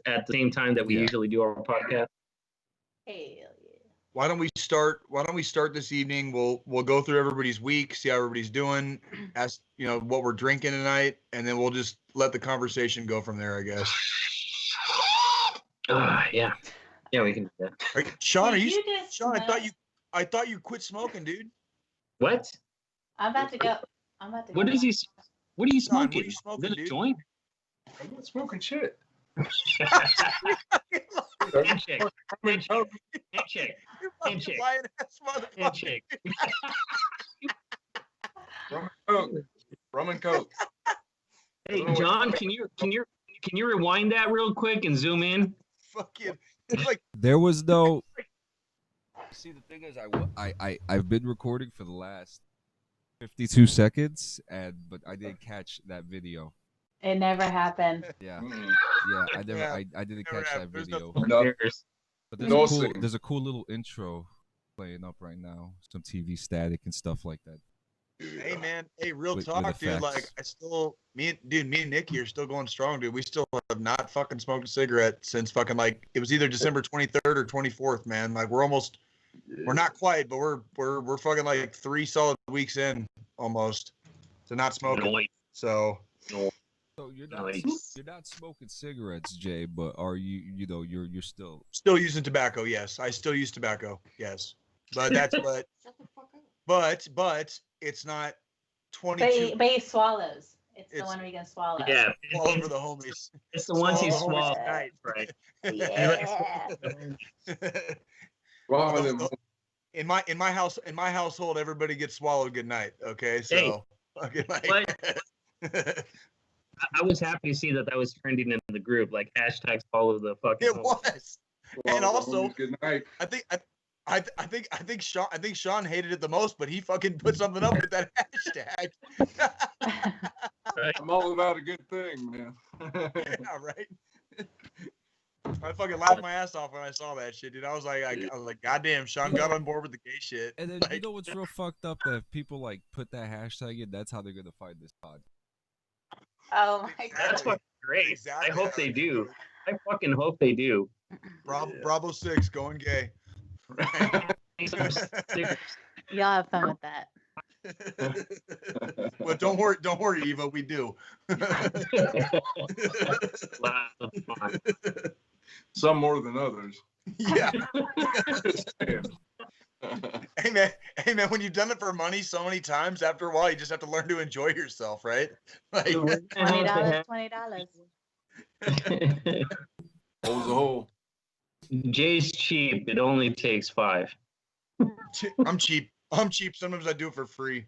at the same time that we usually do our podcast. Hell yeah. Why don't we start this evening? We'll go through everybody's week, see how everybody's doing, ask what we're drinking tonight, and then we'll just let the conversation go from there, I guess. Yeah, we can do that. Sean, Sean, I thought you quit smoking, dude. What? I'm about to go. What are you Sean, smoking? what are you smoking, Is it a dude? joint? I'm not smoking shit. Handshake. Handshake. Handshake. You fucking Handshake. lying ass motherfucker. Handshake. Rum and Coke. Hey, John, can you rewind that real quick and zoom in? Fucking, it's like There was no. See, the thing is, I've been recording for the last 52 seconds, but I didn't catch that video. It never happened. Yeah, Mm. yeah, I didn't never catch that happened. There's video. No. But No sing. there's a cool little intro playing up right now, some TV static and stuff like that. Hey man, real With talk, dude. effects. Like me and Nikki are still going strong, dude. We still have not fucking smoked a cigarette since fucking it was either December 23rd or 24th, man. Like we're not quite, but we're fucking like 3 solid weeks in almost to not smoking. Noise. So So you're Nice. not smoking cigarettes, Jay, but are you? You're still. still using tobacco, yes. I still use tobacco, yes. But that's but it's not 22 But he swallows. It's the It's- one where you can swallow. Yeah, all over the homies. it's the ones he Swallow. swallows. Right. Yeah. Well, then, in my household, everybody gets swallowed good night. Okay, so fucking I was happy to see that was trending in the group, like hashtags follow the fucking. it was. And also, good night. I think Sean hated it the most, but he fucking put something up with that hashtag. I'm all about a good thing, man. Yeah, right. I fucking laughed my ass off when I saw that shit, dude. I was like, goddamn, Sean got on board with the gay shit. And then you know what's real fucked up? That if people put that hashtag in, that's how they're gonna find this pod. Oh my god. That's fucking great. Exactly I hope how they they do. do I fucking hope they do. Bravo 6 going gay. Y'all have fun with that. Well, don't worry, Eva, we do. Some more than others. Yeah. Just saying. Hey man, when you've done it for money so many times, after a while, you just have to learn to enjoy yourself, right? Like, $20. Hole's a hole. Jay's cheap. It only takes 5. I'm cheap. Sometimes I do it for free.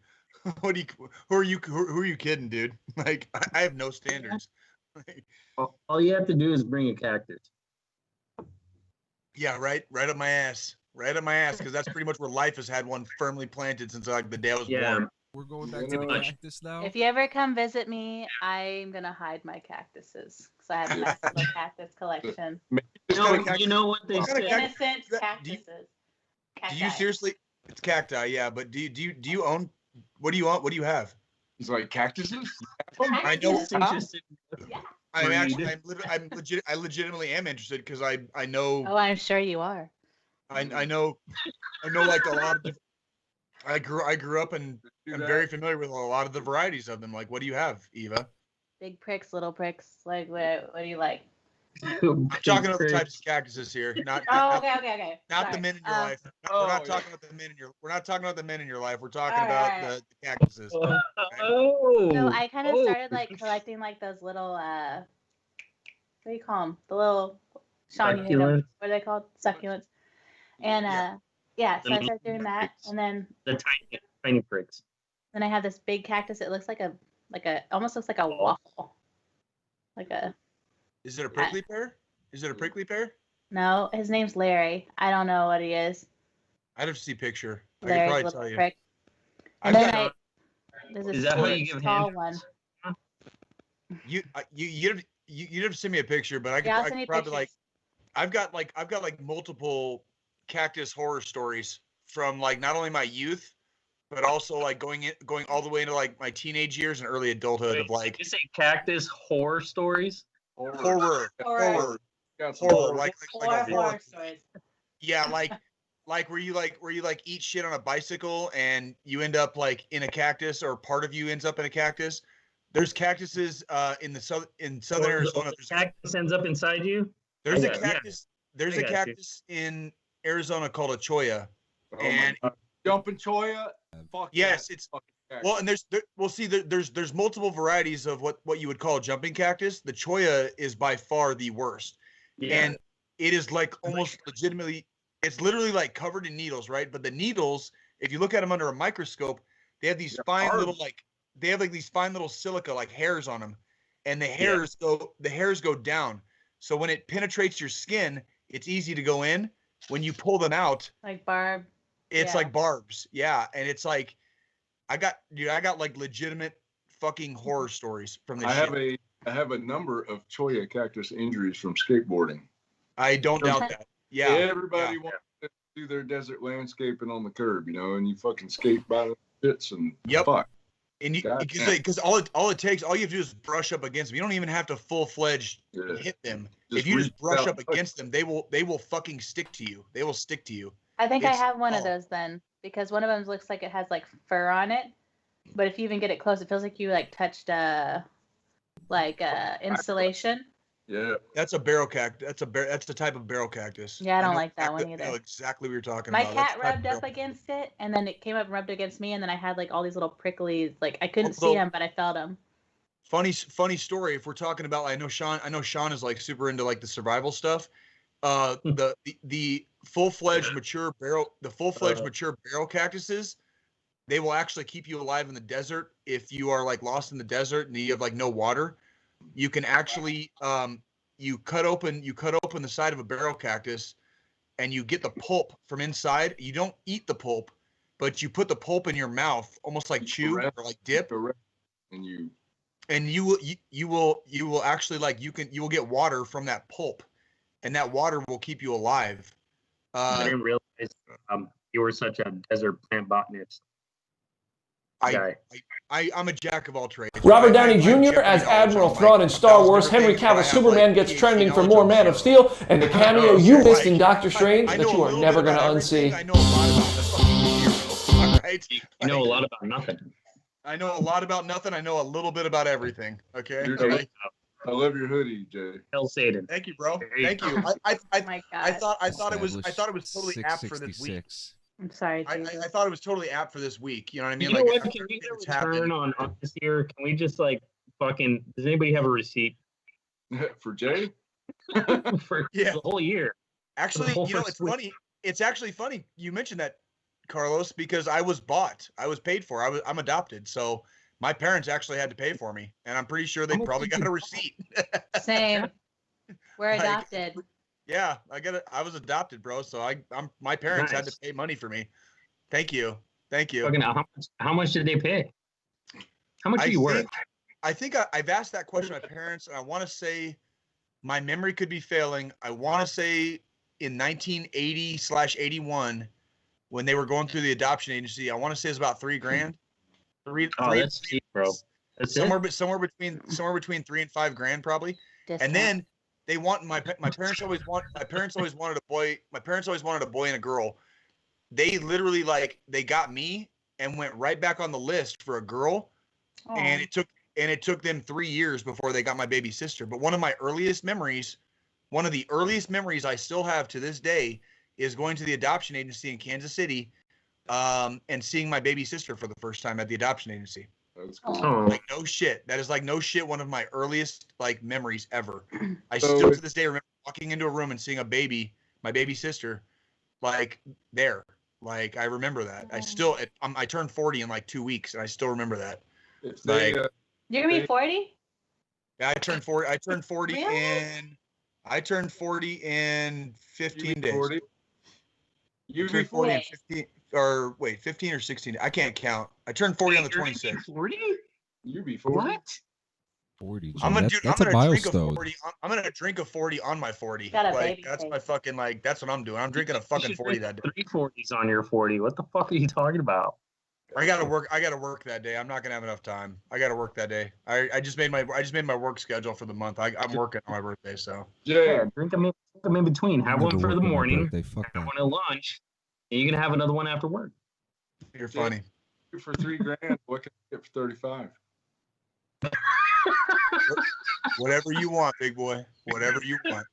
Who are you kidding, dude? Like, I have no standards. All you have to do is bring a cactus. Yeah, right up my ass, because that's pretty much where life has had one firmly planted since like the day I was born. We're going back to the cactus now. If you ever come visit me, I'm gonna hide my cactuses because I have a nice little cactus collection. You know what they What kind of say? cactus- Innocent do you- cactuses. Do you Cacti. seriously? It's cacti, yeah. But do you own? What do you own? What do you have? He's like cactuses. I know. Just interested. Yeah. I'm legitimately am interested because I know Oh, I'm sure you are. I know like a lot of different, I grew up and I'm very familiar with a lot of the varieties of them. Like, what do you have, Eva? Big pricks, little pricks. Like, what do you like? I'm talking about the types of cactuses here, not Oh, okay. not Sorry. the men in your life. oh, We're not yeah. talking about the men in your. We're not talking about the men in your life. We're talking All about right. the cactuses. Oh. So I kind of started like collecting like those little what do you call them? The little Sean, you hate 'em. Succulents? What are they called? Succulents. And yeah, so I started doing that, and then The tiny pricks. I have this big cactus. It looks like a almost looks like a waffle. Like a Is it a prickly pear? Is it a prickly pear? no, his name's Larry. I don't know what he is. I'd have to see a picture. I could Larry's probably little tell you. prick. I've And then got- there's Is this that how you give tall hand? one. you'd have to send me a picture, but I could, Yeah, I'll I send you could probably pictures. I've got like multiple cactus horror stories from like not only my youth, but also like going all the way into like my teenage years and early adulthood of Wait, like you say cactus horror stories? horror. Horror. Got some horror, horror. like a horror. Horror stories. Yeah, like where you Horror stories. yeah, like where you eat shit on a bicycle and you end up like in a cactus, or part of you ends up in a cactus. There's cactuses in southern Arizona. The cactus ends up inside you. There's a Yeah, yeah. cactus. There's I a got you. cactus in Arizona called a cholla, Oh my and God. Jumping cholla. Fuck yes, that it's fucking cactus. well, and there's multiple varieties of what you would call jumping cactus. The cholla is by far the worst, Yeah. and it is like almost legitimately, it's literally like covered in needles, right? But the needles, if you look at them under a microscope, they have these fine little these fine little silica like hairs on them, and the hairs go down. So when it penetrates your skin, it's easy to go in. When you pull them out, Like Barb. it's Yeah. like barbs. Yeah, and it's like I got like legitimate fucking horror stories from this shit. I have a number of cholla cactus injuries from skateboarding. I don't doubt that. Yeah. Everybody wants to do their desert landscaping on the curb, and you fucking skate by the shits and Yep. fuck. And you God because all it takes, all you have to do is brush up against them. You don't even have to full-fledged Yeah. hit them. Just If you just reach brush out. up against them, they will fucking stick to you. They will stick to you. I think I It's- have one of oh. those then, because one of them looks like it has like fur on it, but if you even get it close, it feels like you like touched insulation. Yeah. That's a barrel cactus. That's the type of barrel cactus. Yeah, I don't know like that one exactly- I know either. exactly what you're talking My about. That's cat the type of rubbed barrel up against it, and then it came up and rubbed against me, and then I had like all these little pricklies. Like I couldn't see Although- them, but I felt them. Funny story. If we're talking about, I know Sean is like super into like the survival stuff. The full-fledged mature barrel cactuses, they will actually keep you alive in the desert. If you are like lost in the desert and you have like no water, you can actually you cut open the side of a barrel cactus and you get the pulp from inside. You don't eat the pulp, but you put the pulp in your mouth, almost like chew or like dip. And you And you will actually like you will get water from that pulp, and that water will keep you alive. I didn't realize you were such a desert plant botanist. guy. I'm a jack of all trades. Robert Downey I Jr. Jeopardy as knowledge Admiral on, Thrawn in Star 1,000 Wars. different Henry things, but I Cavill's have, Superman like, gets PhD trending for knowledge more on Man of zero. Steel, and the cameo you Like, missed in Doctor Strange I that know you a are little never bit going to about everything. unsee. I know a lot about the fucking hero. All right. You know a lot about nothing. I know a lot about nothing. I know a little bit about everything. Okay. Dude, Like, I love your hoodie, Jay. Hell Satan. thank you, bro. There you Thank you. Oh my I god. thought it was totally apt for this week. 666. I'm sorry, I Jesus. thought it was totally apt for this week. You know what I mean? You know Like, what? Can we get a it's happened. return on this year? Can we just like fucking? Does anybody have a receipt For Jay? for Yeah. the whole year? Actually, whole you know, first it's week. funny. It's actually funny you mentioned that, Carlos, because I was bought. I was paid for. I'm adopted, so my parents actually had to pay for me, and I'm pretty sure they How much probably did got you a receipt. Same. We're Like, adopted. Yeah, I was adopted, bro. So my parents had Nice. to pay money for me. Thank you. Thank you. Fucking, how much did they pay? How much I are you worth? think, I've asked that question to my parents, and I want to say my memory could be failing. I want to say in 1980/81, when they were going through the adoption agency, I want to say it's about $3,000. Oh, that's cheap, bro. That's somewhere it. somewhere between $3,000 and $5,000 probably. And then they want my parents always wanted a boy. My parents always wanted a boy and a girl. They literally they got me and went right back on the list for a girl, and it took them 3 years before they got my baby sister. But one of the earliest memories I still have to this day is going to the adoption agency in Kansas City, and seeing my baby sister for the first time at the adoption agency. That's cool. Oh, Like no shit. That is like no shit. One of my earliest memories ever. I So- still to this day remember walking into a room and seeing my baby sister, there. Like I remember that. I turned 40 in 2 weeks, and I still remember that. If they, You're gonna be 40? Yeah, I turned 40. Really? I turned 40 in 15 days. 40, I you turned 40 in Wait. 15 or 16. I can't count. I turned 40 on the 26th. 40? you be 40. What? 40. I'm gonna That's a drink a milestone. 40. I'm gonna drink a 40 on my 40. Got a baby That's face. my fucking that's what I'm doing. I'm drinking a You fucking should 40 drink that day. 3 40s on your 40. What the fuck are you talking about? I gotta work that day. I'm not gonna have enough time. I gotta work that day. I just made my work schedule for the month. I'm working on my birthday, so. Jay, Yeah, drink them in between. Have I'm one never for the working my morning, birthday. Fuck have that. one at lunch, and you can have another one after work. You're funny. for $3,000, what can I get for 35? Whatever you want, big boy. Whatever you want.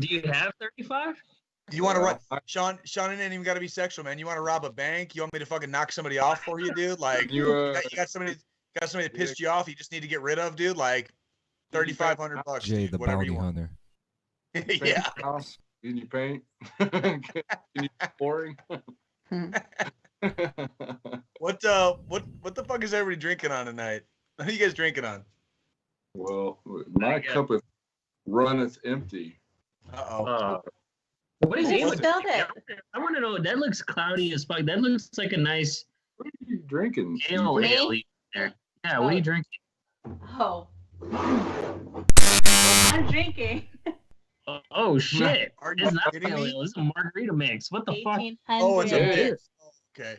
Do you have 35? You want to rob Sean? Sean, it ain't even got to be sexual, man. You want to rob a bank? You want me to fucking knock somebody off for you, dude? Like you got somebody that pissed you off. You just need to get rid of, dude. Like $3,500. Jay, dude, the whatever bounty you want. hunter. Yeah. House? Can you paint? Can you pouring? What the fuck is everybody drinking on tonight? What are you guys drinking on? Well, my cup of runneth empty. Uh-oh. What is You it? spilled it. I want to know. That looks cloudy as fuck. That looks like a nice What are you drinking? ale. Me? Ale there. Yeah. What are you drinking? Oh. I'm drinking. Oh shit! Are you It's not kidding pale me? ale. It's a margarita mix. What the fuck? 1800. Oh, it's a Yeah. beer. Okay.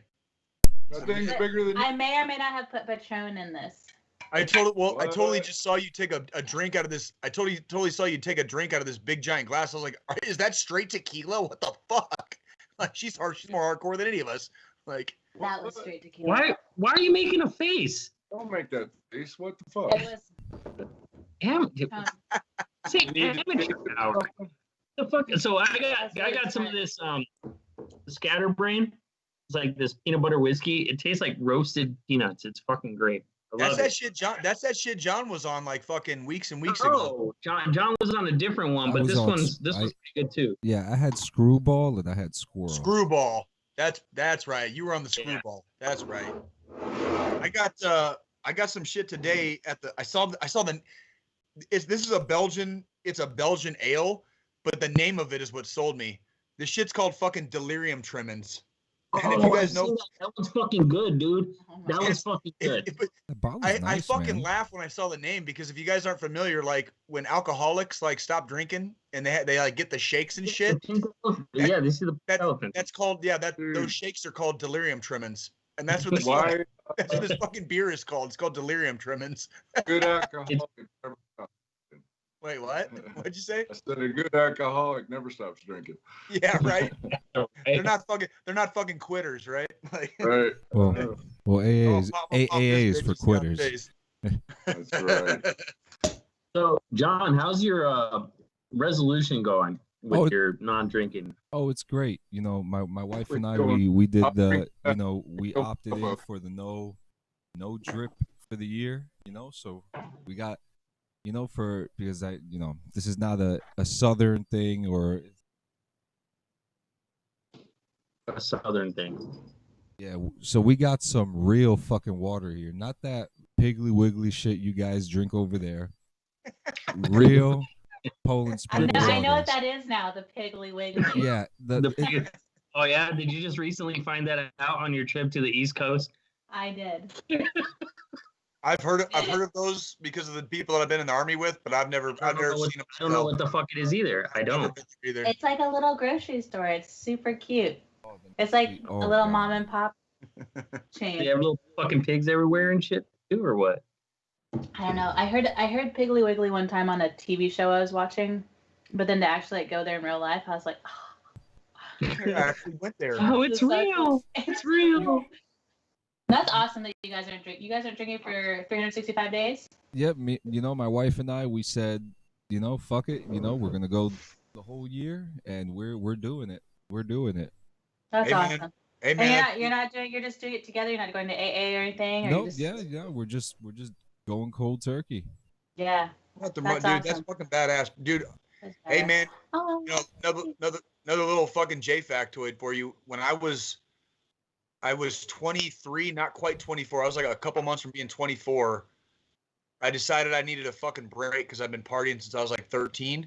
That thing's bigger than I may or may not have put Patron in this. I totally What? just saw you take a drink out of this. I totally saw you take a drink out of this big giant glass. I was like, is that straight tequila? What the fuck? Like she's more hardcore than any of us. Like That was straight tequila. Why are you making a face? Don't make that face. What the fuck? It was. See, You need to amateur hour. The fuck? So I got some of this scatterbrain. It's like this peanut butter whiskey. It tastes like roasted peanuts. It's fucking great. I that's love that it. shit. John was on like fucking weeks and weeks ago. Oh, John was on a different one, I but was this on one's I- pretty good too. Yeah, I had screwball and I had squirrel. Screwball. That's right. You were on the Yeah. screwball. That's right. I got some shit today at the. I saw the. This is a Belgian. It's a Belgian ale, but the name of it is what sold me. This shit's called fucking delirium tremens. And if you guys know, that one's fucking good, dude. Oh my That God. one's fucking good. The bottle's I nice, fucking man. laughed when I saw the name because if you guys aren't familiar, like when alcoholics like stop drinking and they like get the shakes and shit, The pink elephant. Yeah, they see the pink elephant. that's called those shakes are called delirium tremens, and that's what this Why that's what this fucking beer is called. It's called delirium tremens. good alcoholic never stops? Wait, what? What'd you say? I said a good alcoholic never stops drinking. Yeah, right. Right? They're not fucking quitters, right? Like, Right. Well, AA is pop AA this is bitch for in the quitters. face. That's right. So, John, how's your resolution going with Oh, your non-drinking? Oh, it's great. You know, my wife and I going we did up the and we go opted in up. for the no drip for the year. So we got because this is not a southern thing or A southern thing. yeah. So we got some real fucking water here, not that Piggly Wiggly shit you guys drink over there. Real Poland spring I know water. what that is now. The Piggly Wiggly. Yeah, Oh yeah, did you just recently find that out on your trip to the East Coast? I did. I've heard of those because of the people that I've been in the army with, but I've never seen them. I don't know what the fuck it is either. I don't. Either. It's like a little grocery store. It's super cute. It's like Oh, a little God. mom and pop chain. They have little fucking pigs everywhere and shit too, or what? I don't know. I heard Piggly Wiggly one time on a TV show I was watching, but then to actually like, go there in real life, I was like, I actually went there. Oh, it's real. It's real. That's awesome that you guys are drinking. You guys are drinking for 365 days. Yep, my wife and I, we said, fuck it, we're gonna go the whole year, and we're doing it. We're doing it. That's Amen. awesome. Hey And man, you're just doing it together. You're not going to AA or anything. Or No, just, yeah, we're just going cold turkey. Yeah. what the That's dude? awesome. That's fucking badass, dude. That's Hey better. man, Oh. another little fucking J factoid for you. When I was 23, not quite 24. I was like a couple months from being 24. I decided I needed a fucking break because I've been partying since I was like 13.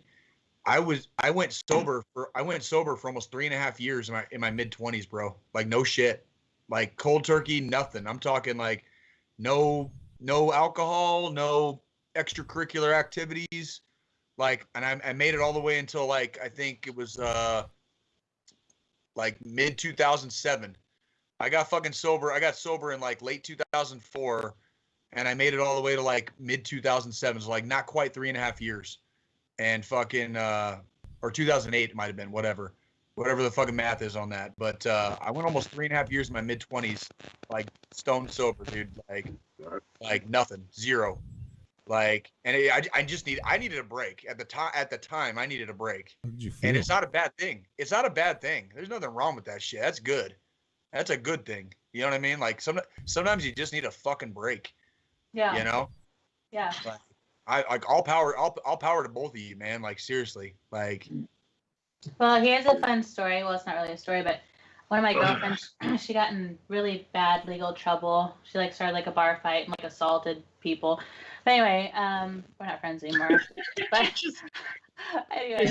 I went sober for almost 3.5 years in my mid 20s, bro. Like no shit, like cold turkey, nothing. I'm talking like no alcohol, no extracurricular activities. Like, and I made it all the way until like I think it was like mid 2007. I got fucking sober. I got sober in like late 2004, and I made it all the way to like mid 2007. So like not quite 3.5 years, and fucking or 2008 it might have been, whatever the fucking math is on that. But I went almost 3.5 years in my mid 20s, like stone sober, dude. Like nothing, zero. Like, and I needed a break at the time. At the time, I needed a break, How did you feel? and it's not a bad thing. It's not a bad thing. There's nothing wrong with that shit. That's good. That's a good thing. You know what I mean? Like sometimes you just need a fucking break. Yeah. You know? Yeah. Like, I like all power to both of you, man. Like seriously. Like, Well, here's a fun story. Well, it's not really a story, but one of my girlfriends, she got in really bad legal trouble. She like started like a bar fight and like assaulted people. But anyway, we're not friends anymore. But anyway,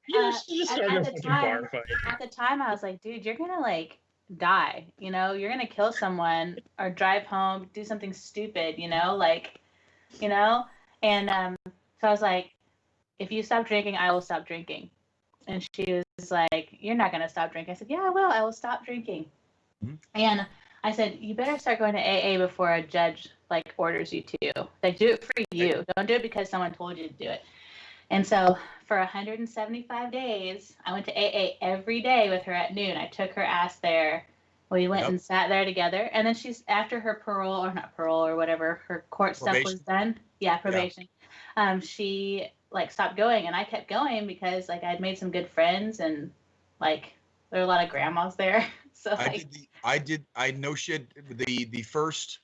Just started a fucking bar fight. at the time, I was like, dude, you're gonna like die. You know, you're gonna kill someone or drive home, do something stupid. You know, like, you know. And so I was like, if you stop drinking, I will stop drinking. And she was like, you're not going to stop drinking. I said, yeah, I will. I will stop drinking. Mm-hmm. And I said, you better start going to AA before a judge like orders you to. Like, do it for you. Don't do it because someone told you to do it. And so for 175 days, I went to AA every day with her at noon. I took her ass there. We went and sat there together. And then she's, after her parole, or not parole or whatever, her court stuff was done. Yeah, probation. Yeah. She like stopped going, and I kept going because like I'd made some good friends, and like there were a lot of grandmas there. So like, I no shit. The first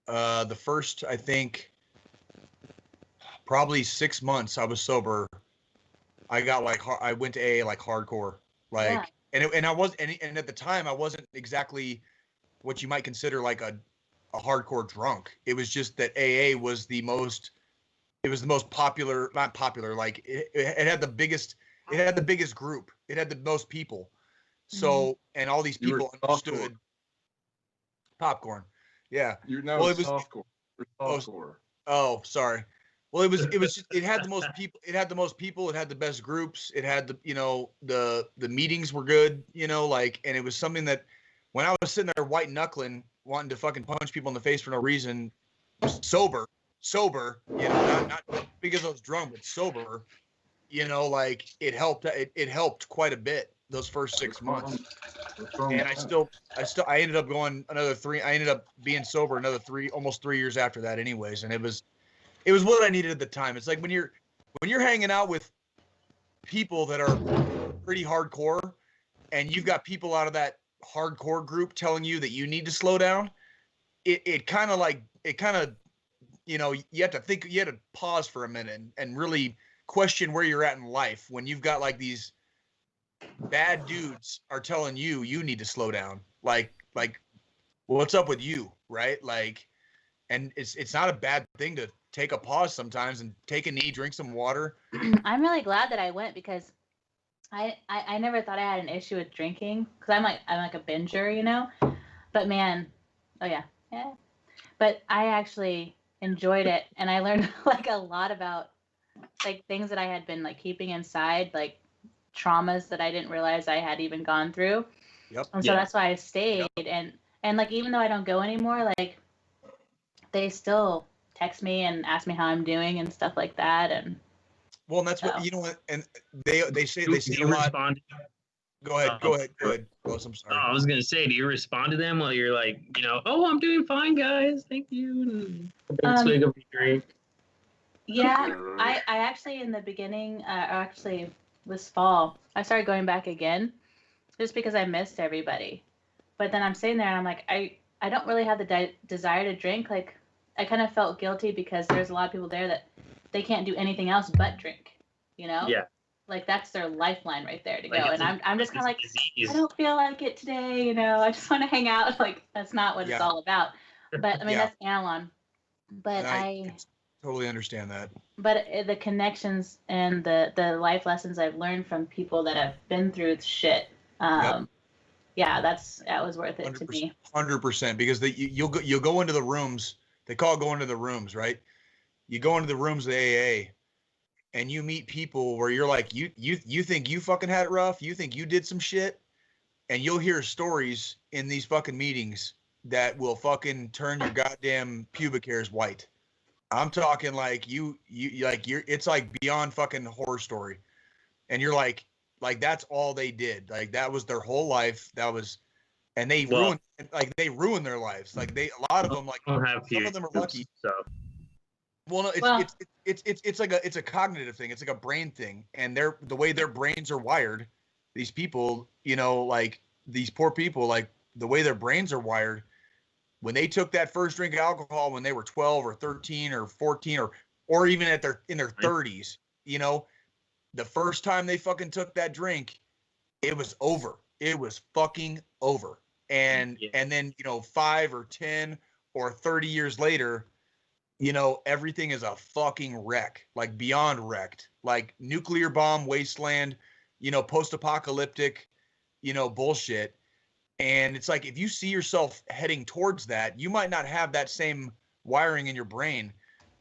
I think probably 6 months I was sober. I got like I went to AA like hardcore, like, and I was and at the time I wasn't exactly what you might consider like a hardcore drunk. It was just that AA was the most. It was the most popular, not popular, like it had the biggest group. It had the most people. So, and all these people understood popcorn. Yeah. You're now softcore. Oh, sorry. Well, it had the most people. It had the most people. It had the best groups. It had the, you know, the meetings were good, you know, like, and it was something that when I was sitting there white knuckling, wanting to fucking punch people in the face for no reason, sober, you know, not because I was drunk, but sober, you know, like it helped quite a bit those first 6 months. And I ended up going another 3. I ended up being sober another almost 3 years after that anyways. And it was what I needed at the time. It's like when you're hanging out with people that are pretty hardcore, and you've got people out of that hardcore group telling you that you need to slow down, it kind of you know, you have to pause for a minute and really question where you're at in life when you've got like these bad dudes are telling you need to slow down. Like, what's up with you, right? Like, and it's not a bad thing to take a pause sometimes and take a knee, drink some water. I'm really glad that I went because I never thought I had an issue with drinking because I'm like a binger, you know. But man, yeah. But I actually enjoyed it, and I learned like a lot about like things that I had been like keeping inside, like traumas that I didn't realize I had even gone through. Yep. And so that's why I stayed. And like even though I don't go anymore, like they still text me and ask me how I'm doing and stuff like that. And well, and that's what, you know, and they say a lot. Respond? Go ahead. Close. I'm sorry. I was gonna say, do you respond to them while you're like, you know, oh, I'm doing fine, guys, thank you. Swig of your drink. Yeah, I actually in the beginning, actually this fall, I started going back again, just because I missed everybody. But then I'm sitting there and I'm like, I don't really have the desire to drink. Like, I kind of felt guilty because there's a lot of people there that they can't do anything else but drink. You know? Yeah. Like that's their lifeline right there to go. Like, and I'm just kind of like, I don't feel like it today, you know. I just want to hang out. Like that's not what it's all about. But I mean, that's Analon. But I totally understand that. But the connections and the life lessons I've learned from people that have been through shit, yeah, that was worth it to me. 100%, because you'll go into the rooms. They call it going to the rooms, right? You go into the rooms of AA. And you meet people where you're like, you think you fucking had it rough? You think you did some shit? and you'll hear stories in these fucking meetings that will fucking turn your goddamn pubic hairs white. I'm talking like you're it's like beyond fucking horror story. And you're like that's all they did. Like that was their whole life. And they ruined their lives. Like a lot of them, like some of them are lucky. So. Well, no, it's like it's a cognitive thing. It's like a brain thing, and the way their brains are wired. These people, like these poor people, like the way their brains are wired. When they took that first drink of alcohol when they were 12 or 13 or 14 or even in their 30s, the first time they fucking took that drink, it was over. It was fucking over. And then 5 or 10 or 30 years later, everything is a fucking wreck, like beyond wrecked, like nuclear bomb wasteland, post-apocalyptic, bullshit. And it's like, if you see yourself heading towards that, you might not have that same wiring in your brain,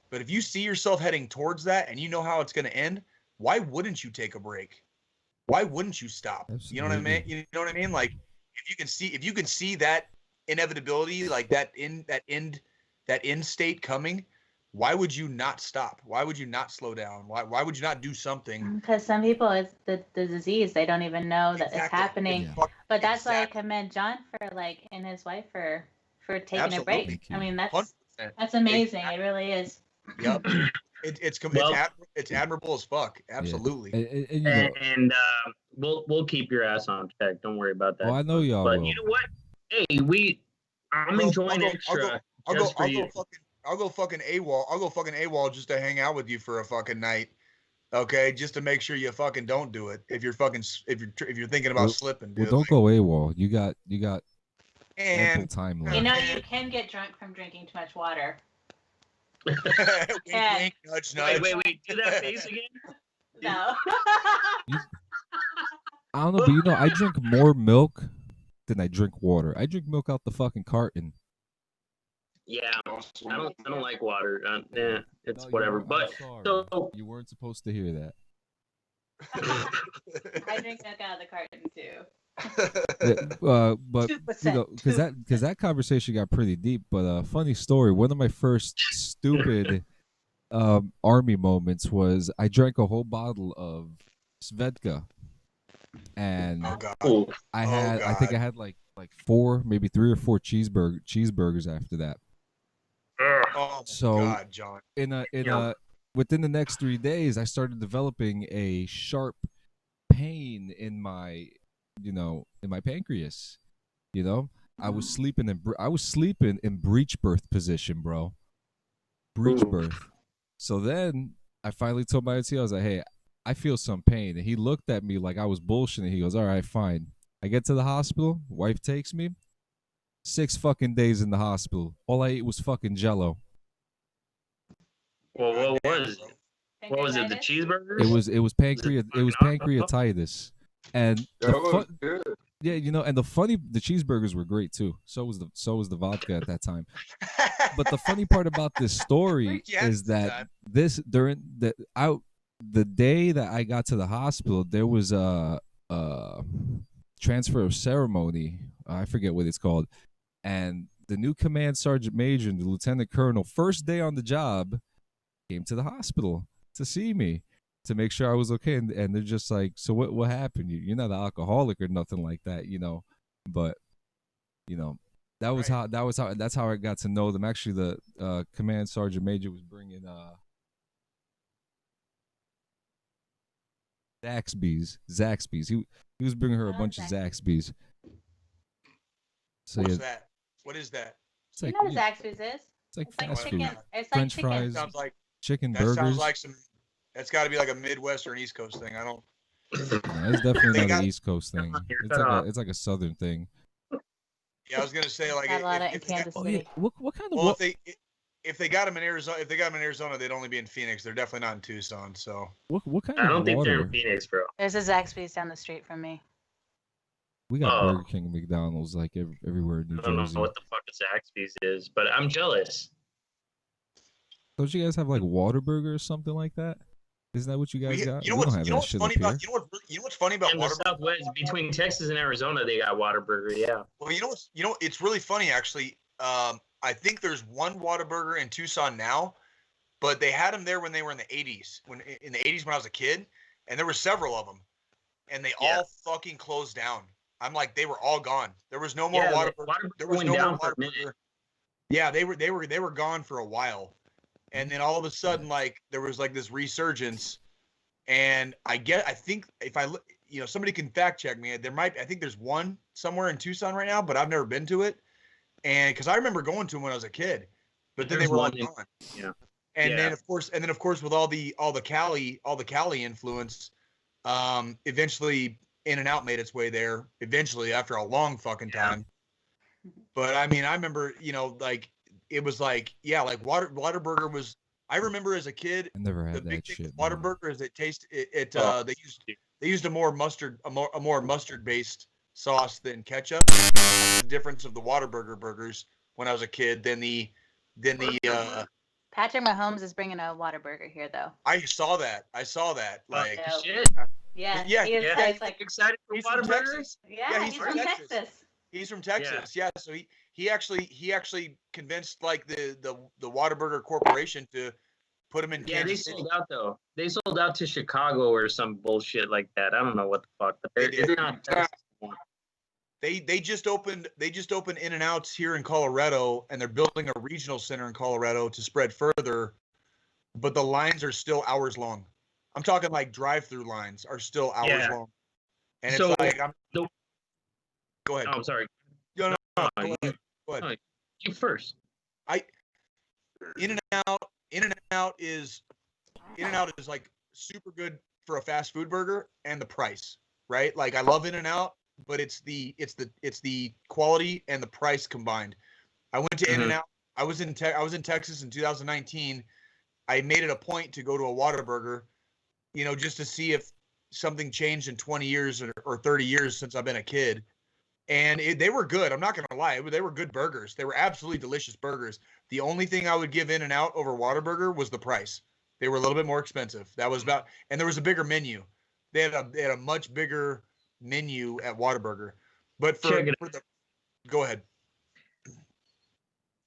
but if you see yourself heading towards that and you know how it's going to end, why wouldn't you take a break? Why wouldn't you stop? Absolutely. You know what I mean? You know what I mean? Like if you can see that inevitability, like that end state coming, why would you not stop? Why would you not slow down? Why would you not do something? Because some people, it's the disease. They don't even know that it's happening. Yeah. But that's why I commend John for and his wife for taking a break. Thank you. I mean, 100%. that's amazing. It really is. Yep. It's admirable as fuck. Absolutely. Yeah. And we'll keep your ass on check. Don't worry about that. Oh, I know y'all But will. you know what? Hey, I'm enjoying extra. I'll go fucking AWOL. I'll go fucking AWOL just to hang out with you for a fucking night. Okay, just to make sure you fucking don't do it. If you're thinking about slipping, dude. Well, don't go AWOL. You got ample And time left. You know, you can get drunk from drinking too much water. wink, Yeah. wink, nudge, nudge. Wait. Do that face again. No. I don't know, but I drink more milk than I drink water. I drink milk out the fucking carton. Yeah, I don't like water. It's No, whatever. I'm But sorry. so You weren't supposed to hear that. I drink milk out of the carton too. But 2%. because that conversation got pretty deep. But funny story. One of my first stupid army moments was I drank a whole bottle of Svedka, and Oh god. I think I had like 4, maybe 3 or 4 cheeseburgers after that. Oh So- my god, John. Within the next 3 days, I started developing a sharp pain in my pancreas. I was sleeping in breech birth position, bro. Breech birth. So then I finally told my OT, I was like, hey, I feel some pain. And he looked at me like I was bullshitting. He goes, all right, fine. I get to the hospital. Wife takes me. 6 fucking days in the hospital. All I ate was fucking Jello. well, what Goddamn, was bro. it? What was it? The cheeseburgers? It was pancreatitis. And Good. and the cheeseburgers were great too. So was the vodka at that time. But the funny part about this story is that the day that I got to the hospital, there was a transfer of ceremony. I forget what it's called. And the new command sergeant major and the lieutenant colonel, first day on the job, came to the hospital to see me to make sure I was okay. And they're just like, so what happened? You're not an alcoholic or nothing like that, But that's how I got to know them. Actually, the command sergeant major was bringing Zaxby's. He was bringing her a bunch of Zaxby's. So What's that? What is that? it's You like, know what Zaxby's is? it's like It's like fast chicken. food. It's like French chicken. fries. Sounds like Chicken that burgers. sounds like that's got to be like a Midwest or an East Coast thing. I don't. No, it's definitely They not got- an East Coast thing. You're It's cut off. like a Southern thing. Yeah, I was gonna say like Got a lot of in if they got- Kansas Oh yeah. City. What kind of well, if they got them in Arizona, they'd only be in Phoenix. They're definitely not in Tucson. So what kind I of don't think they're water? in Phoenix, bro. There's a Zaxby's down the street from me. We got Oh. Burger King and McDonald's like everywhere in New I don't know Jersey. what the fuck a Zaxby's is, but I'm jealous. Don't you guys have like Whataburger or something like that? Isn't that what you guys got? You know We don't what's have you know that what's shit funny up about here. you know what's funny about In the Whataburger? Southwest, between Texas and Arizona, they got Whataburger. Yeah. Well, it's really funny actually. I think there's one Whataburger in Tucson now, but they had them there when they were in the 80s. When I was a kid, and there were several of them, and they all fucking closed down. I'm like, they were all gone. There was no more Whataburger. There was went no down more for a minute. Whataburger. Yeah, they were gone for a while, and then all of a sudden, like there was like this resurgence, and I think if I look, somebody can fact check me. I think there's one somewhere in Tucson right now, but I've never been to it, and because I remember going to them when I was a kid, but then they were all gone. Yeah. And then of course with all the Cali influence, eventually In-N-Out made its way there. Eventually, after a long fucking time. But I mean, I remember, like it was like, like Whataburger was. I remember as a kid, I never the had big that thing shit. with Whataburger is they used a more mustard based sauce than ketchup. That's the difference of the Whataburger burgers when I was a kid than the Patrick Mahomes is bringing a Whataburger here, though. I saw that. Like, Shit. Yeah. Yeah, He is, yeah. it's like, Excited for he's from Whataburger? Texas. yeah, he's from Texas. He's from Texas. Yeah. So he actually convinced like the Whataburger Corporation to put him in Yeah, they Kansas City. sold out though. They sold out to Chicago or some bullshit like that. I don't know what the fuck, but They it's did. not. They just opened In-N-Outs here in Colorado, and they're building a regional center in Colorado to spread further, but the lines are still hours long. I'm talking like drive-through lines are still hours long. And So, it's like go ahead. Oh, I'm sorry. No, No, go you- ahead. Go ahead. no, you first. In-N-Out is like super good for a fast food burger, and the price, right? Like I love In-N-Out, but it's the quality and the price combined. I went to In-N-Out. I was in Texas in 2019. I made it a point to go to a Whataburger, just to see if something changed in 20 years or 30 years since I've been a kid. And they were good. I'm not going to lie. They were good burgers. They were absolutely delicious burgers. The only thing I would give In-N-Out over Whataburger was the price. They were a little bit more expensive. That was about, and there was a bigger menu. They had a much bigger menu at Whataburger. But go ahead.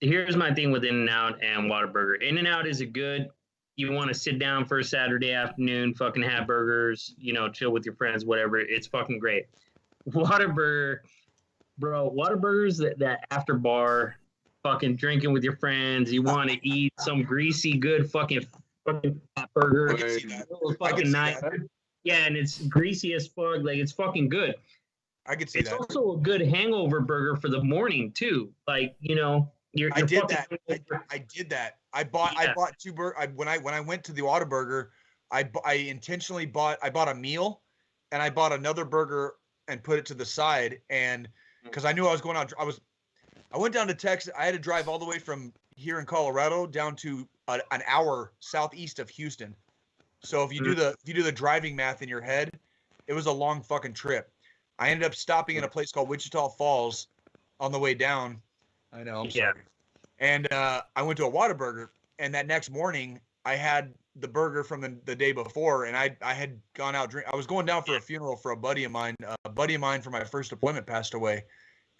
Here's my thing with In-N-Out and Whataburger. In-N-Out is you want to sit down for a Saturday afternoon, fucking have burgers, chill with your friends, whatever. It's fucking great. Whataburger, bro, Whataburger's that after bar, fucking drinking with your friends. You want to eat some greasy, good fucking fat burger. I can see that. Fucking nice. Yeah, and it's greasy as fuck. Like, it's fucking good. I could see It's that. also a good hangover burger for the morning, too. Like, I did that. I bought two burgers. When I went to the Whataburger, I intentionally bought a meal, and I bought another burger and put it to the side, and because I knew I was going out. I went down to Texas. I had to drive all the way from here in Colorado down to an hour southeast of Houston. So if you do the driving math in your head, it was a long fucking trip. I ended up stopping in a place called Wichita Falls on the way down. I know, I'm sorry. And I went to a Whataburger, and that next morning I had the burger from the day before, and I had gone out drink. I was going down for a funeral for a buddy of mine. A buddy of mine from my first deployment passed away,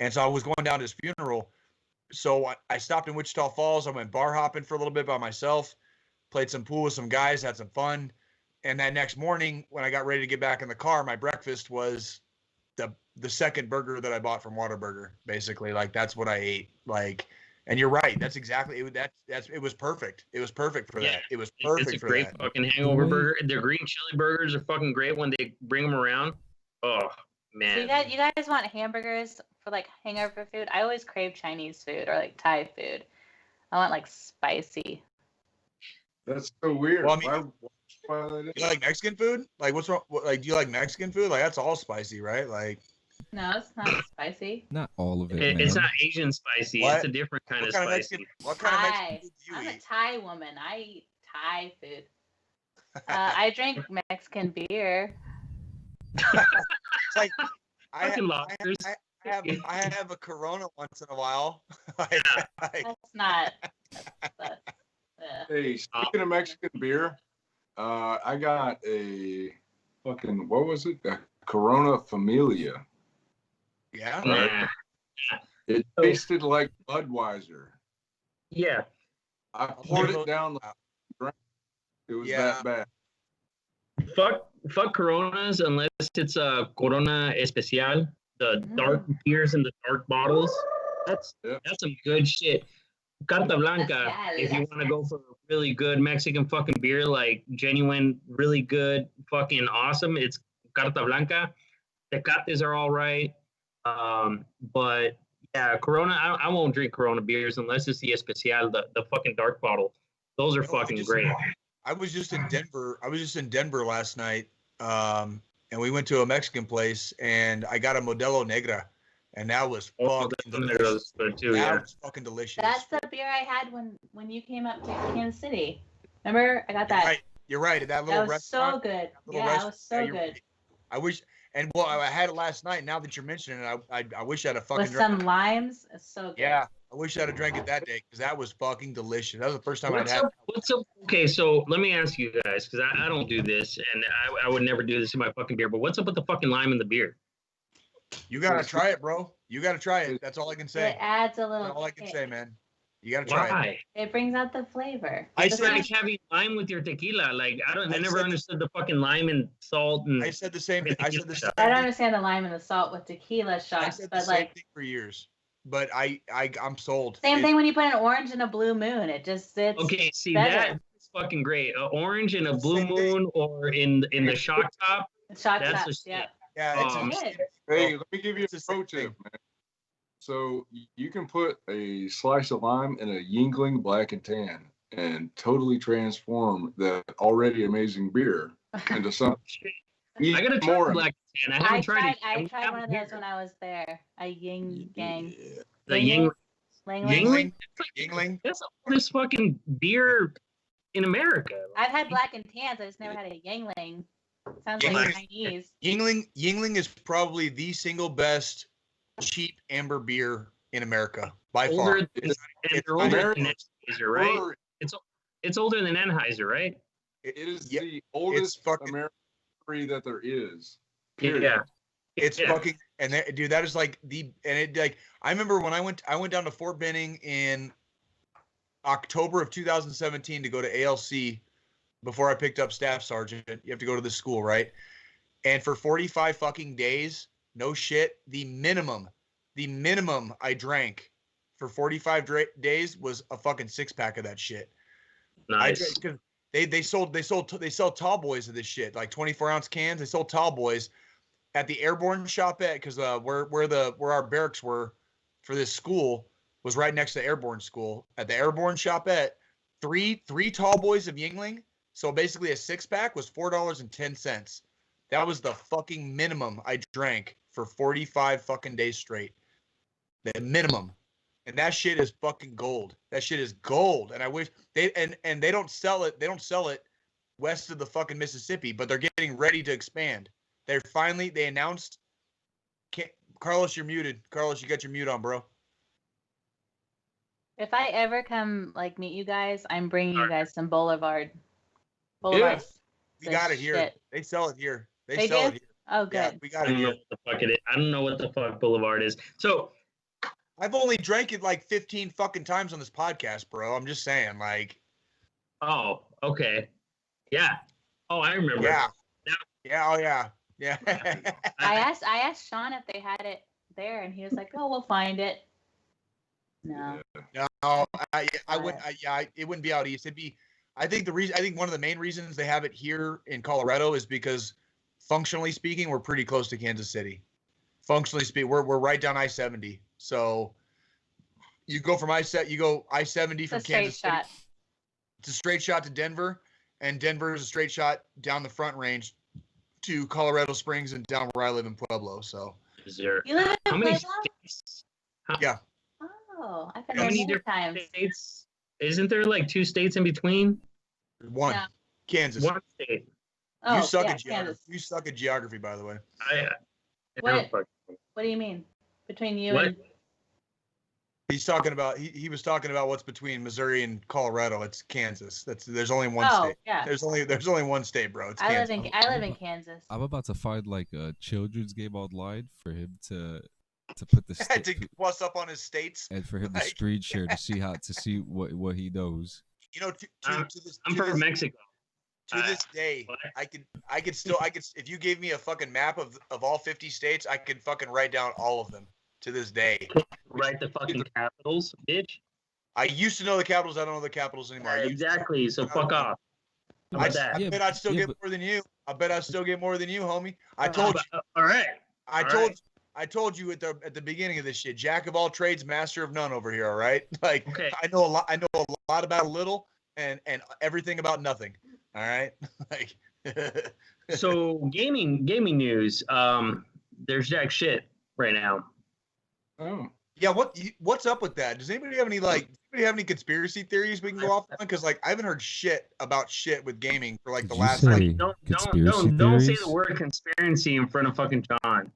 and so I was going down to his funeral. So I stopped in Wichita Falls. I went bar hopping for a little bit by myself, played some pool with some guys, had some fun. And that next morning, when I got ready to get back in the car, my breakfast was the second burger that I bought from Whataburger. Basically, like that's what I ate. Like, and you're right. That's exactly it. It was perfect. It was perfect for that. It was perfect It's a for great that. fucking hangover burger. The green chili burgers are fucking great when they bring them around. Oh man. So you guys want hamburgers for like hangover food? I always crave Chinese food or like Thai food. I want like spicy. That's so weird. Well, I mean, Why you like Mexican food? Like, what's wrong? Like, do you like Mexican food? Like, that's all spicy, right? Like, No, it's not spicy. Not all of it, It's man. not Asian spicy. What? It's a different kind what of kind of spicy. Mexican? What kind of Thai. Mexican food do you I'm a eat? Thai woman. I eat Thai food. I drink Mexican beer. It's like I Fucking have, lobsters. I have a Corona once in a while. like, That's not. That's, Hey, speaking of Mexican beer, I got a fucking, what was it? A Corona Familia. Yeah. Nah. It tasted like Budweiser. Yeah. I poured it down the drain. It was that bad. Fuck Coronas unless it's a Corona Especial, the dark beers in the dark bottles. That's some good shit. Carta Blanca, if you want to go for a really good Mexican fucking beer, like genuine, really good, fucking awesome, it's Carta Blanca. Tecates are all right. But yeah, Corona, I won't drink Corona beers unless it's the Especial, the fucking dark bottle. Those are fucking great. I was just in Denver last night, and we went to a Mexican place, and I got a Modelo Negra, and that was fucking delicious. That was fucking delicious. That's the beer I had when you came up to Kansas City. Remember, I got that. You're right. That little That was so restaurant. good. Yeah, it was so good. I wish, and well, I had it last night. Now that you're mentioning it, I wish I'd have fucking with some limes. It's so good. Yeah, I wish I'd have drank it that day because that was fucking delicious. That was the first time I'd had. What's up? Okay, so let me ask you guys because I don't do this, and I would never do this in my fucking beer. But what's up with the fucking lime in the beer? You gotta try it, bro. You gotta try it. That's all I can say. It adds a little. That's all I can say, man. You gotta try it. It brings out the flavor. It's like having lime with your tequila. Like I never understood the fucking lime and salt and. I said the same thing. I don't understand the lime and the salt with tequila shots, but same thing for years. But I'm sold. Same thing when you put an orange and a blue moon. It just sits. Okay, see that's fucking great. An orange and a blue moon, or in the shock top. Shock top. Yeah. Yeah. Hey, let me give you a pro tip, man. So you can put a slice of lime in a Yingling Black and Tan and totally transform that already amazing beer into something. I gotta try more Black and Tan. I haven't tried it. I tried one of those when I was there. A Ying Gang. The Yingling. Yingling. That's the oldest fucking beer in America. I've had Black and Tans. I just never had a Yingling. Sounds like Chinese. Yingling is probably the single best cheap amber beer in America by far. It's older than Anheuser, right? It's older than Anheuser, right? It is the oldest American brewery that there is. Period. Yeah. It's fucking dude. That is like I remember when I went down to Fort Benning in October of 2017 to go to ALC before I picked up staff sergeant. You have to go to the school, right? And for 45 fucking days, no shit, the minimum I drank for 45 days was a fucking 6-pack of that shit. Nice. They sell tall boys of this shit, like 24-ounce cans. They sold tall boys at the airborne shopette because where our barracks were for this school was right next to the airborne school. At the airborne shopette, three tall boys of Yingling. So basically a 6-pack was $4.10. That was the fucking minimum I drank for 45 fucking days straight. The minimum. And that shit is fucking gold. That shit is gold. And I wish they don't sell it. They don't sell it west of the fucking Mississippi, but they're getting ready to expand. They announced. Carlos, you're muted. Carlos, you got your mute on, bro. If I ever come meet you guys, I'm bringing you guys some Boulevard. Yeah. We got it here. They sell it here. They sell do? it here. Oh, good. Yeah, we got it here. I don't know what the fuck Boulevard is. So I've only drank it like 15 fucking times on this podcast, bro. I'm just saying, like. Oh, okay. Yeah. Oh, I remember. Yeah. Yeah. Oh, yeah. Yeah. I asked Sean if they had it there, and he was like, "Oh, we'll find it." No. No, I wouldn't. It wouldn't be out east. It'd be. I think one of the main reasons they have it here in Colorado is because, functionally speaking, we're pretty close to Kansas City. Functionally speaking, we're right down I-70. So you go from I-70 from Kansas City. It's a straight shot to Denver, and Denver is a straight shot down the Front Range to Colorado Springs and down where I live in Pueblo. So you live in how many Pueblo? states? Yeah. Oh, I've been How there many many different times. states? Isn't there like 2 states in between? One. No. Kansas. One state. Oh, You suck yeah, at geography. Kansas. You suck at geography, by the way. What do you mean? Between you What? and He's talking about he was talking about what's between Missouri and Colorado. It's Kansas. There's only one Oh, state. yeah. There's only one state, bro. It's Kansas. I live in Kansas. I'm about to find like a children's game online for him to put the To plus up on his states. and for him to like- screen share to see what he knows. You know, I'm from Mexico. To this day, what? I could if you gave me a fucking map of all 50 states, I could fucking write down all of them to this day. Write the fucking capitals, bitch. I used to know the capitals. I don't know the capitals anymore. Exactly. So fuck off. How about that? Yeah, I bet I'd still yeah, get but- more than you. I bet I'd still get more than you, homie. I told you. All right. I told you at the beginning of this shit. Jack of all trades, master of none over here. All right. Like Okay. I know a lot about a little and everything about nothing. All right. Like. So gaming news. There's jack shit right now. Oh, Yeah, what's up with that? Does anybody have any conspiracy theories we can go off on? Because like I haven't heard shit about shit with gaming for like Did the you last. say Don't conspiracy say theories? the word conspiracy in front of fucking John.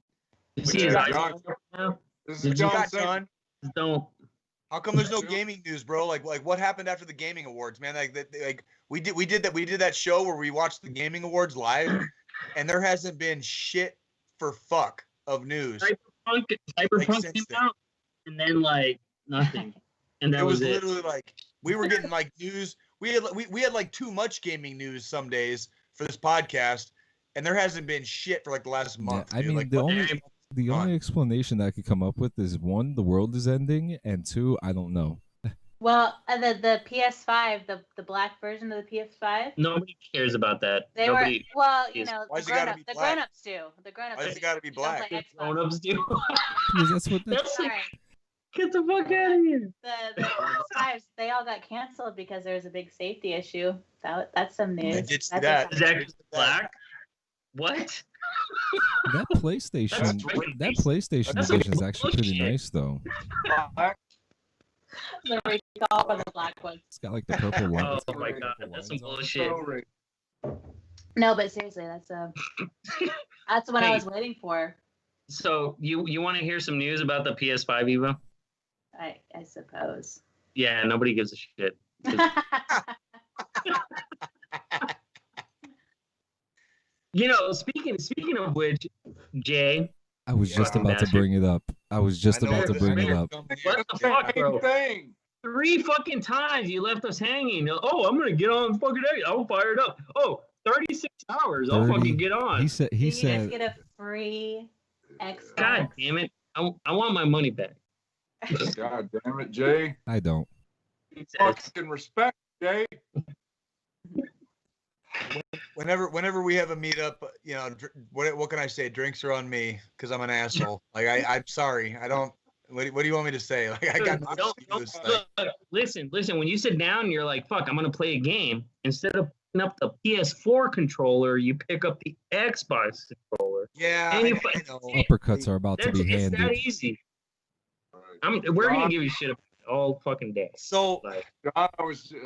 You see his Yeah, eyes John. right now? this is Did you John got saying- John? Don't. How come there's no gaming news, bro? Like what happened after the gaming awards, man? Like we did that show where we watched the gaming awards live, and there hasn't been shit for fuck of news. Cyberpunk since came then. out, and then like nothing, and that It was was it. literally like we were getting like news. We had like too much gaming news some days for this podcast, and there hasn't been shit for like the last Yeah, month. I dude. mean, like, the what only the on? only explanation that I could come up with is one, the world is ending, and two, I don't know. Well, the PS5, the black version of the PS5, Nobody cares about that. they Nobody. were well, you is- know, Why's the it gotta grown-up, be the black? grown-ups do. The grown-ups Why's do. it gotta be You don't black? play The Xbox. grown-ups do. Because that's what That's like, Sorry. get the fuck out of here. The PS5s, they all got canceled because there was a big safety issue. That's some news. I did see That's that. Is that black? What? that PlayStation PlayStation That's edition is some actually pretty bullshit. nice though. the recall for the black ones. It's got like the purple line. Oh it's got, my like, god, purple that's some lines on it. bullshit. Sorry. No, but seriously, that's what I Hey. was waiting for. So you want to hear some news about the PS5, Eva? I suppose. Yeah, nobody gives a shit. You know, speaking of which, Jay, I was just Yeah. about to bring it up. I was just I know about to this bring it man up. coming here. what the fuck, Same bro? thing. 3 fucking times you left us hanging. Oh, I'm gonna get on fucking egg. I'll fire it up. Oh, 36 hours. I'll 30. fucking get on. He said you guys said get a free Xbox. God damn it. I want my money back. God damn it, Jay. I don't. He says, Fucking respect, Jay. Whenever we have a meetup, you know, what can I say? Drinks are on me because I'm an asshole. Like I'm sorry. I don't. What do you want me to say? Like I got no Don't- excuse. look, listen. When you sit down and you're like, fuck, I'm gonna play a game. Instead of picking up the PS4 controller, you pick up the Xbox controller. Yeah, And you I know. Uppercuts are about to That's be it's that handed. easy. Right. We're gonna John- give you shit all fucking day. So Like, John,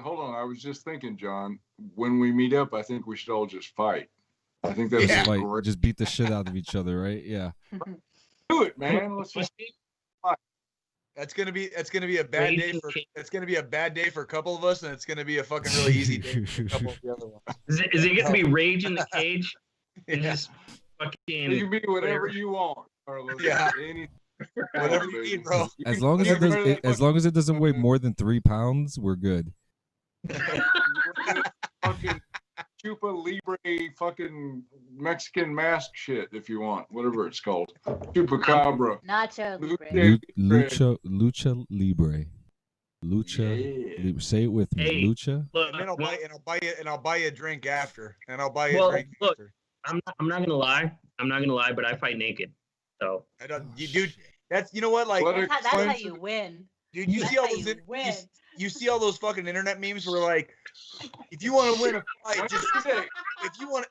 hold on. I was just thinking, John, when we meet up, I think we should all just fight. I think that's Yeah. Like great. just beat the shit out of each other, right? Yeah. Do it, man. Let's just that's gonna be a bad day for a couple of us, and it's gonna be a fucking really easy day for a couple of the other ones. is it gonna be Rage in the Cage? And Yeah. just you fucking. can be whatever you want, Carlos. Yeah. Anything. Whatever you need, bro. You As can long as it get does, rid of that as long as it doesn't weigh more than 3 pounds, we're good. fucking Chupa Libre fucking Mexican mask shit if you want, whatever it's called. Chupacabra. Nacho Lucha Libre. Libre. Lucha Libre. Lucha. Yeah. Say it with me. Hey. Lucha. Look, And then I'll buy you a drink after, and I'll buy you Well, a drink look. after. I'm not gonna lie. But I fight naked. So I don't, dude. That's you know what, like, Let That's how Explain- you win. dude. You That's see all how those, you win. you see all those fucking internet memes where like, if you want to win a fight, just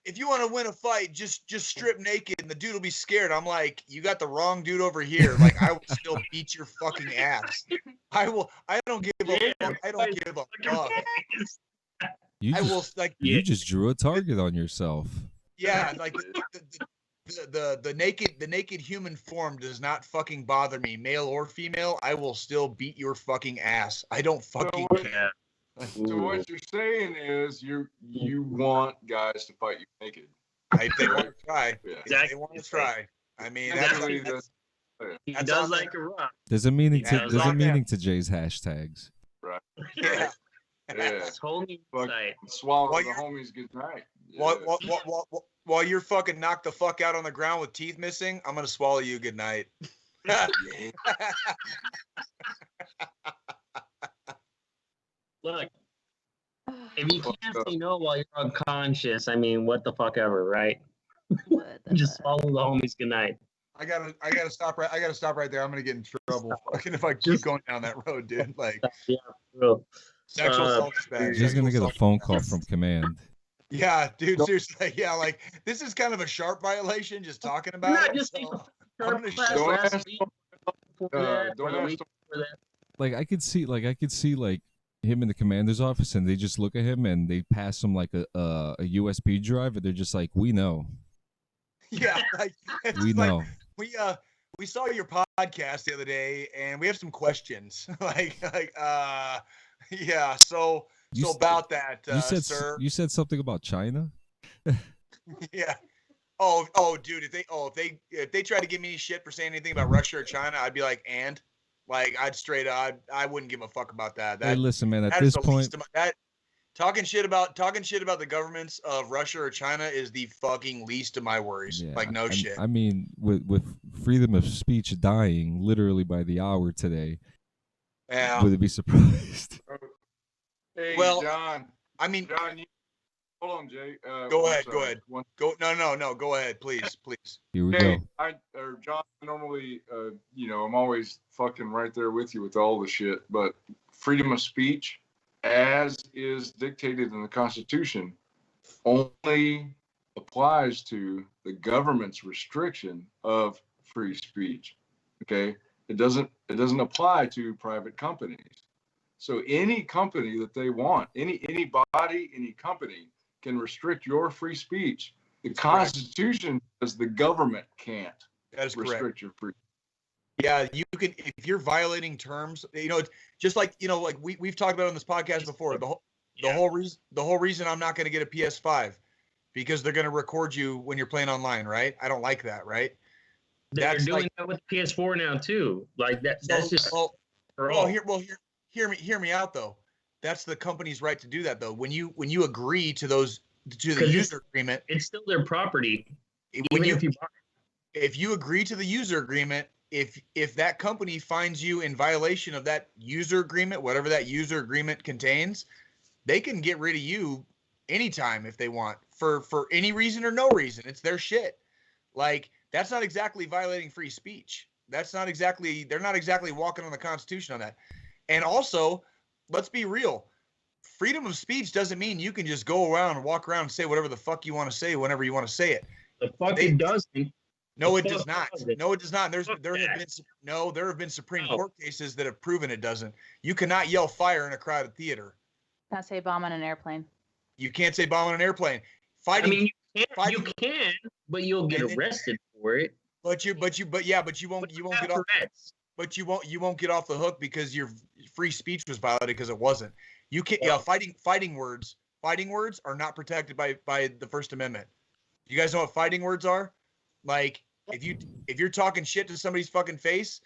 if you want to win a fight, just strip naked, and the dude will be scared. I'm like, you got the wrong dude over here. Like, I will still beat your fucking ass. I will. I don't give a fuck. I don't give a fuck. You I just, will like, you just drew a target on yourself. yeah, like the the naked human form does not fucking bother me, male or female. I will still beat your fucking ass. I don't fucking care. So what you're saying is you want guys to fight you naked. If they want to try, Yeah. if they want to try. I mean, Actually, He that's does on like them. a rock. There's a meaning Yeah, to it's there's a on them. meaning to Jay's hashtags. right. Yeah. Yeah. It's holding Fuck. sight. Swallow While the you're- homies good night. Yeah. While you're fucking knocked the fuck out on the ground with teeth missing, I'm gonna swallow you good night. Look, if you can't say no while you're unconscious, I mean, what the fuck ever, right? What the Just fuck? swallow the homies goodnight. I gotta stop right there. I'm gonna get in trouble fucking if I keep going down that road, dude. Like Yeah, bro. sexual assault is bad. Jay's gonna get a Sexual phone assault call is bad. from command. Yeah, dude, seriously. Yeah, like this is kind of a sharp violation just talking about Not it. just so Sharp I'm gonna class show- Don't last ask- week, before that, or don't the ask week before that. Like I could see like him in the commander's office, and they just look at him and they pass him like a USB drive, and they're just like, we know, Yeah, like it's we like, know. we saw your podcast the other day and we have some questions. Yeah, so You s- about that, You said sir. you said something about China. Yeah. Oh, dude, if they try to give me shit for saying anything about Russia or China, I'd be like, and like I'd straight up, I wouldn't give a fuck about that. Hey, listen, man. At that is this the point, least of that talking shit about the governments of Russia or China is the fucking least of my worries. yeah, Like no shit. I mean, with freedom of speech dying literally by the hour today, Yeah. would it be surprised? Hey, Well, John. I mean, John, hold on, Jay. Go I'm ahead, sorry. No, go ahead, please. Here we Hey, go. John, normally, I'm always fucking right there with you with all the shit, but freedom of speech, as is dictated in the Constitution, only applies to the government's restriction of free speech. Okay, it doesn't apply to private companies. So any company that they want, any body, any company can restrict your free speech. The Constitution says the government can't That is correct. restrict your free. Yeah, you can if you're violating terms. Just like like we've talked about on this podcast before. The whole reason I'm not going to get a PS5 because they're going to record you when you're playing online, right? I don't like that, right? They're doing that with PS4 now too. Like that's just for all. Hear me out though. That's the company's right to do that though. When you agree to the user agreement, it's still their property. If you agree to the user agreement, if that company finds you in violation of that user agreement, whatever that user agreement contains, they can get rid of you anytime if they want for any reason or no reason. It's their shit. Like that's not exactly violating free speech. They're not exactly walking on the Constitution on that. And also, let's be real. Freedom of speech doesn't mean you can just go around and walk around and say whatever the fuck you want to say whenever you want to say it. The fuck it doesn't. No, it does not. No, it does not. There have been Supreme Court cases that have proven it doesn't. You cannot yell fire in a crowded theater. Not say bomb on an airplane. You can't say bomb on an airplane. I mean, you can, but you'll get arrested for it. But you won't get off. But you won't get off the hook because your free speech was violated because it wasn't. You can't. Yeah, fighting words are not protected by the First Amendment. You guys know what fighting words are? Like if you're talking shit to somebody's fucking face,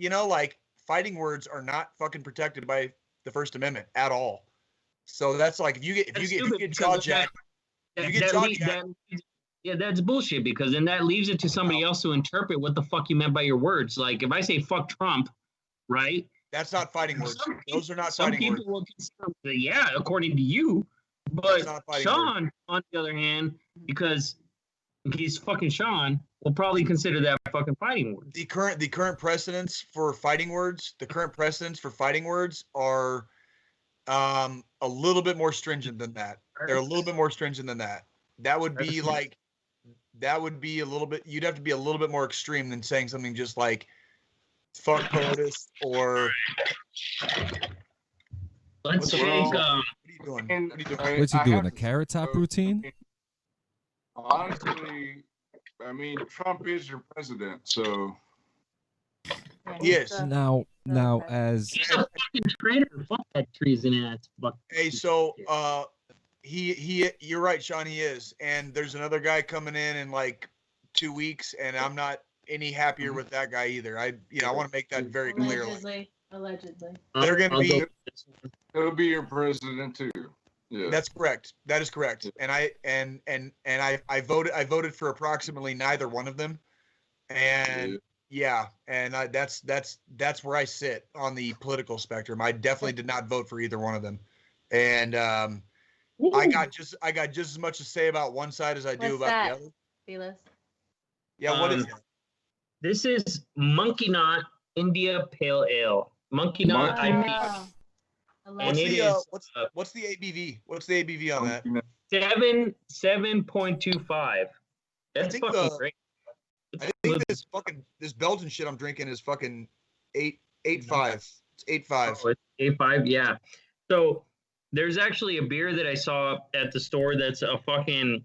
like fighting words are not fucking protected by the First Amendment at all. So that's like if you get jaw jacked. Yeah, that's bullshit because then that leaves it to somebody else to interpret what the fuck you meant by your words. Like if I say fuck Trump, right? That's not fighting words. Those are not some fighting words. people will consider that, yeah, according to you. But Sean, on the other hand, because he's fucking Sean, will probably consider that fucking fighting words. The current precedents for fighting words, are a little bit more stringent than that. They're a little bit more stringent than that. That would be a little bit. You'd have to be a little bit more extreme than saying something just like "fuck POTUS" or. Let's take. What are you doing? What's he doing? A carrot top routine? Honestly, I mean, Trump is your president, so Yeah, Yes. he's the- Now, Okay. as He's a fucking traitor. Fuck that treason ass. Fuck. Hey, so you're right, Sean. He is, and there's another guy coming in like 2 weeks, and I'm not any happier with that guy either. I want to make that very clear. Allegedly. They're gonna I'll be- go with this one. he'll be your president too. Yeah. That's correct. That is correct. And I voted for approximately neither one of them, and that's where I sit on the political spectrum. I definitely did not vote for either one of them, and I got just as much to say about one side as I do What's about that? the other. Felis. Yeah, what is that? This is Monkey Knot India Pale Ale. Monkey Knot Monkey IP. Oh. What's it the is, what's the ABV? What's the ABV on that? 7.25. That's think fucking great. I think this Belgian shit I'm drinking is fucking 8.5. It's 8.5. Oh, it's 8.5, yeah. So there's actually a beer that I saw at the store that's a fucking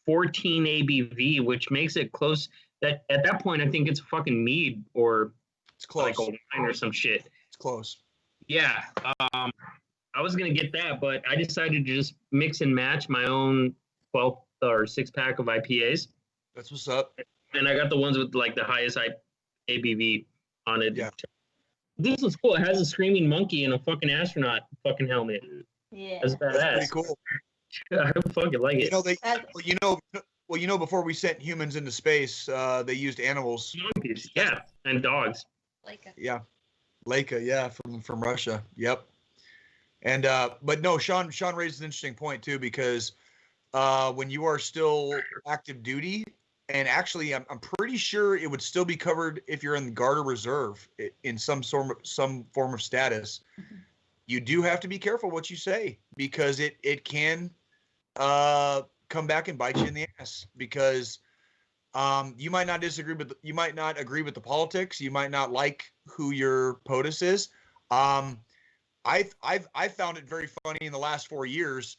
14 ABV, which makes it close. That at that point, I think it's fucking mead or It's close. like a wine or some shit. It's close. Yeah, I was gonna get that, but I decided to just mix and match my own 12 or 6-pack of IPAs, That's what's up. and I got the ones with like the highest ABV on it. Yeah. This is cool. It has a screaming monkey and a fucking astronaut fucking helmet. Yeah. That's That's badass. pretty cool. I fucking like it. Before we sent humans into space, they used animals. Monkeys, yeah, and dogs. Yeah, Leica, yeah, from Russia. Yep. And but no, Sean raised an interesting point too, because when you are still active duty, and actually I'm pretty sure it would still be covered if you're in the Guard or Reserve in some form of status. You do have to be careful what you say, because it can come back and bite you in the ass, because you might not agree with the politics. You might not like who your POTUS is. I've found it very funny in the last 4 years.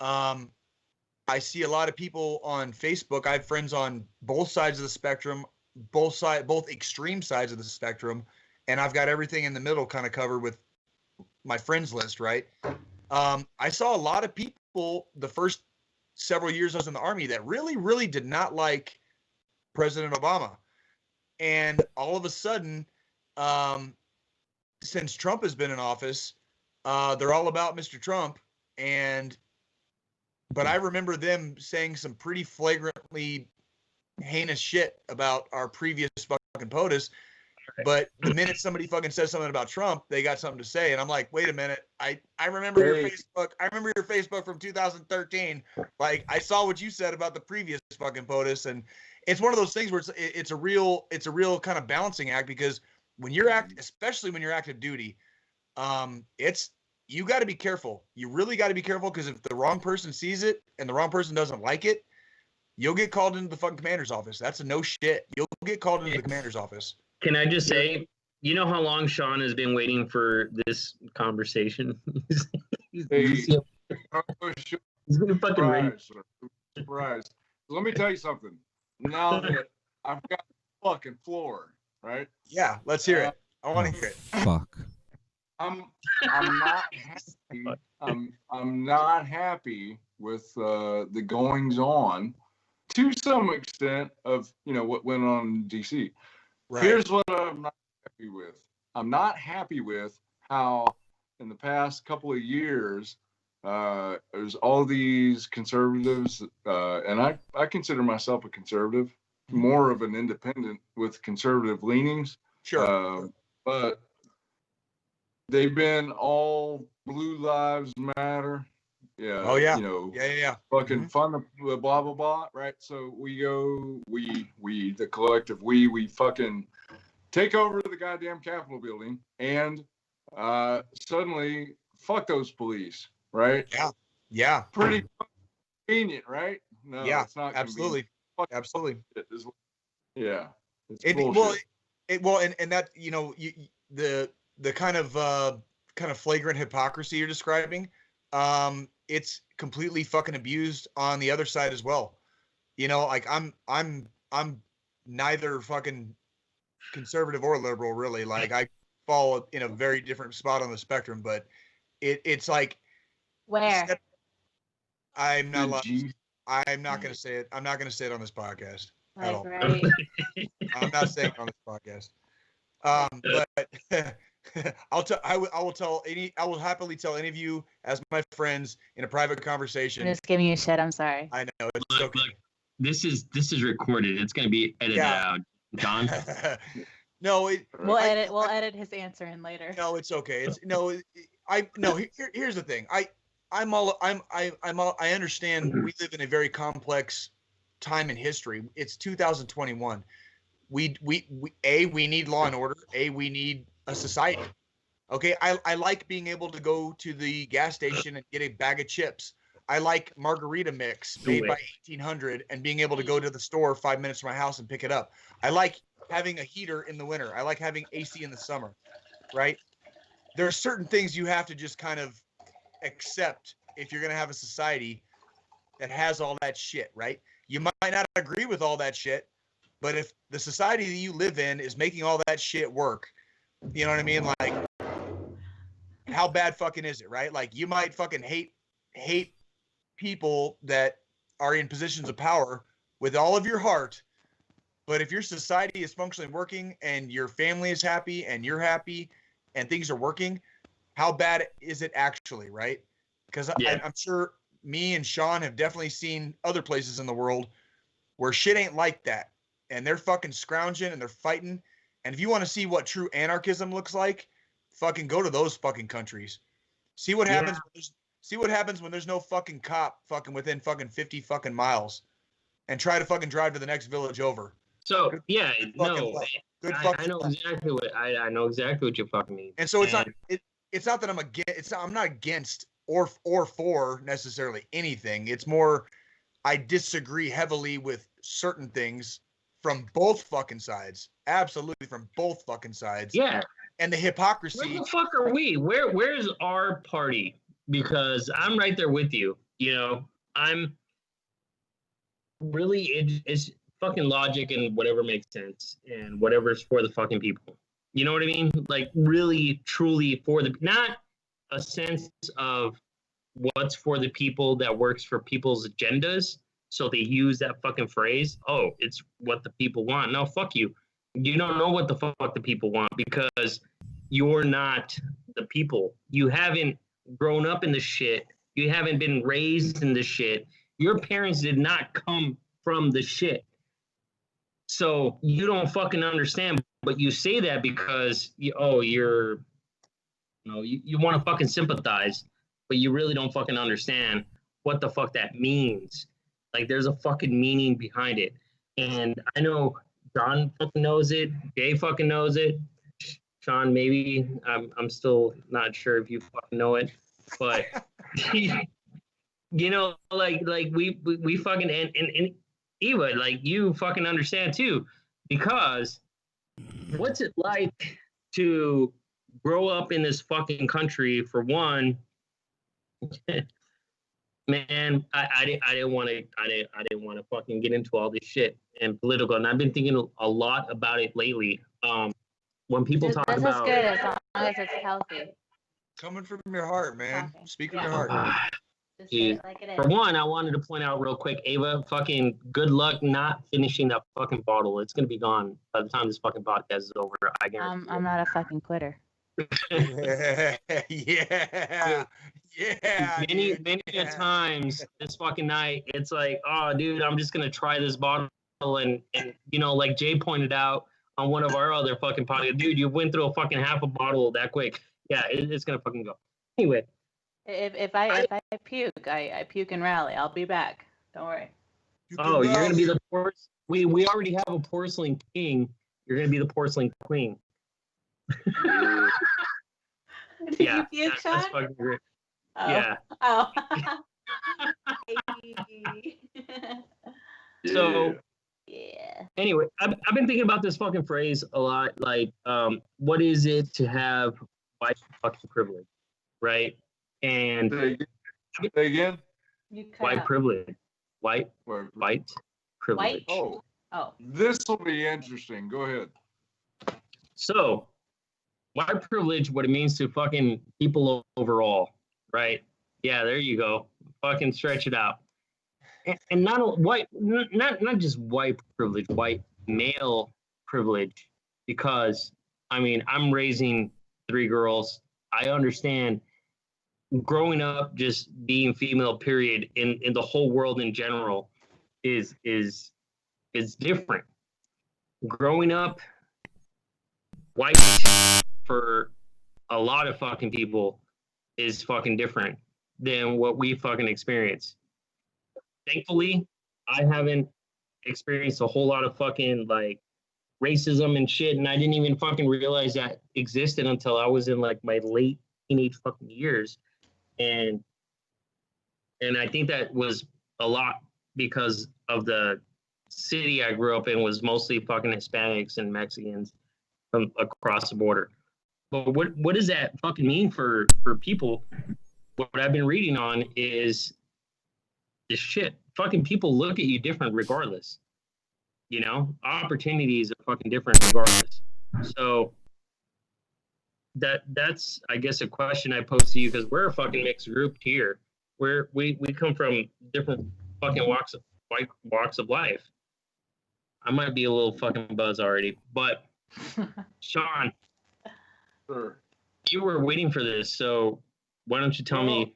I see a lot of people on Facebook. I have friends on both sides of the spectrum, both extreme sides of the spectrum, and I've got everything in the middle kind of covered with my friends list, right? I saw a lot of people the first several years I was in the Army that really, really did not like President Obama. And all of a sudden, since Trump has been in office, they're all about Mr. Trump. But I remember them saying some pretty flagrantly heinous shit about our previous fucking POTUS. But the minute somebody fucking says something about Trump, they got something to say. And I'm like, wait a minute. I remember your Facebook. I remember your Facebook from 2013. Like, I saw what you said about the previous fucking POTUS. And it's one of those things where it's a real kind of balancing act, because when you're especially when you're active duty, you got to be careful. You really got to be careful, because if the wrong person sees it and the wrong person doesn't like it, you'll get called into the fucking commander's office. That's a no shit. You'll get called into the commander's office. Can I just say, you know how long Sean has been waiting for this conversation? He's been fucking ready. Surprise. Let me tell you something. Now that I've got the fucking floor, right? Yeah, let's hear it. I want to hear it. fuck. I'm not happy. I'm not happy with the goings on, to some extent, of what went on in DC. Right. Here's what I'm not happy with. I'm not happy with how in the past couple of years there's all these conservatives, and I consider myself a conservative, more of an independent with conservative leanings. Sure. But they've been all Blue Lives Matter. Yeah. Oh yeah. Yeah. Fucking fun of blah blah blah. Right. So we the collective we fucking take over the goddamn Capitol building, and suddenly fuck those police. Right. Yeah. Yeah. Pretty convenient, right? No, Yeah. it's not. Absolutely. Absolutely. Yeah. It's bullshit. And that the kind of flagrant hypocrisy you're describing, it's completely fucking abused on the other side as well. Like I'm I'm neither fucking conservative or liberal, really. Like I fall in a very different spot on the spectrum, but it's like Where? I'm not Good allowed, G. I'm not going to say it. I'm not going to say it on this podcast at Like, all. right? I'm not saying it on this podcast. But I will happily tell any of you as my friends in a private I'm conversation. just giving you shit. I'm sorry. I know it's Look, okay. look, this is recorded. It's gonna be edited out. John. No, We'll edit his answer in later. No, it's okay. Here's the thing. I understand we live in a very complex time in history. It's 2021. We need law and order. We need a society. Okay, I like being able to go to the gas station and get a bag of chips. I like margarita mix made by 1800 and being able to go to the store 5 minutes from my house and pick it up. I like having a heater in the winter. I like having AC in the summer, right? There are certain things you have to just kind of accept if you're going to have a society that has all that shit, right? You might not agree with all that shit, but if the society that you live in is making all that shit work, you know what I mean? Like, how bad fucking is it, right? Like, you might fucking hate people that are in positions of power with all of your heart, but if your society is functionally working and your family is happy and you're happy and things are working, how bad is it actually, right? Because I'm sure me and Sean have definitely seen other places in the world where shit ain't like that. And they're fucking scrounging and they're fighting. And if you want to see what true anarchism looks like, fucking go to those fucking countries. See what happens. See what happens when there's no fucking cop fucking within fucking 50 fucking miles, and try to fucking drive to the next village over. So Good no, Good I know exactly what I know exactly what you fucking mean. And so it's not that I'm against. I'm not against or for necessarily anything. It's more I disagree heavily with certain things from both fucking sides. Absolutely from both fucking sides. Yeah. And the hypocrisy. Where the fuck are we? Where's our party? Because I'm right there with you. You know, I'm really it's fucking logic and whatever makes sense and whatever's for the fucking people. You know what I mean? Like really, truly for the not a sense of what's for the people that works for people's agendas. So they use that fucking phrase. Oh, it's what the people want. No, fuck you. You don't know what the fuck the people want because you're not the people. You haven't grown up in the shit. You haven't been raised in the shit. Your parents did not come from the shit. So you don't fucking understand, but you say that because you want to fucking sympathize, but you really don't fucking understand what the fuck that means. Like there's a fucking meaning behind it. And I know John fucking knows it. Jay fucking knows it. Sean, maybe. I'm still not sure if you fucking know it, but you know, like we fucking and Eva, like you fucking understand too, because what's it like to grow up in this fucking country? For one, man, I didn't want to fucking get into all this shit and political, and I've been thinking a lot about it lately. When people talk This about is good as long as it's healthy. Coming from your heart, man. Talking. Speak from Yeah. your heart. Just say Jeez. it like it For is. one, I wanted to point out real quick, Ava, fucking good luck not finishing that fucking bottle. It's gonna be gone by the time this fucking podcast is over. I guarantee. I'm not a fucking quitter. Yeah. Many dude. times this fucking night, it's like, oh, dude, I'm just gonna try this bottle, and you know, like Jay pointed out on one of our other fucking podcasts, dude, you went through a fucking half a bottle that quick. Yeah, it's gonna fucking go. Anyway. If I puke, I puke and rally. I'll be back. Don't worry. You Oh, you're gonna be rally. the we already have a porcelain king. You're gonna be the porcelain queen. Did Yeah, you puke, that's Sean? fucking great. Oh. Yeah. Oh. So Yeah. anyway, I've been thinking about this fucking phrase a lot. Like, what is it to have white fucking privilege, right? And Say again. You cut white out. privilege, white Where- privilege. White? Oh, Oh. This will be interesting. Go ahead. So, white privilege, what it means to fucking people overall, right? Yeah, there you go. Fucking stretch it out. And not white, not just white privilege, white male privilege, because I mean, I'm raising 3 girls. I understand growing up, just being female, period, in the whole world in general, is different. Growing up white for a lot of fucking people is fucking different than what we fucking experience. Thankfully, I haven't experienced a whole lot of fucking like racism and shit, and I didn't even fucking realize that existed until I was in like my late teenage fucking years. And I think that was a lot because of the city I grew up in was mostly fucking Hispanics and Mexicans from across the border. But what does that fucking mean for people? What I've been reading on is this shit. Fucking people look at you different regardless. You know, opportunities are fucking different regardless. So that's I guess a question I pose to you, because we're a fucking mixed group here. We come from different fucking walks of life. I might be a little fucking buzz already, but Sean, Sure. you were waiting for this, so why don't you tell me?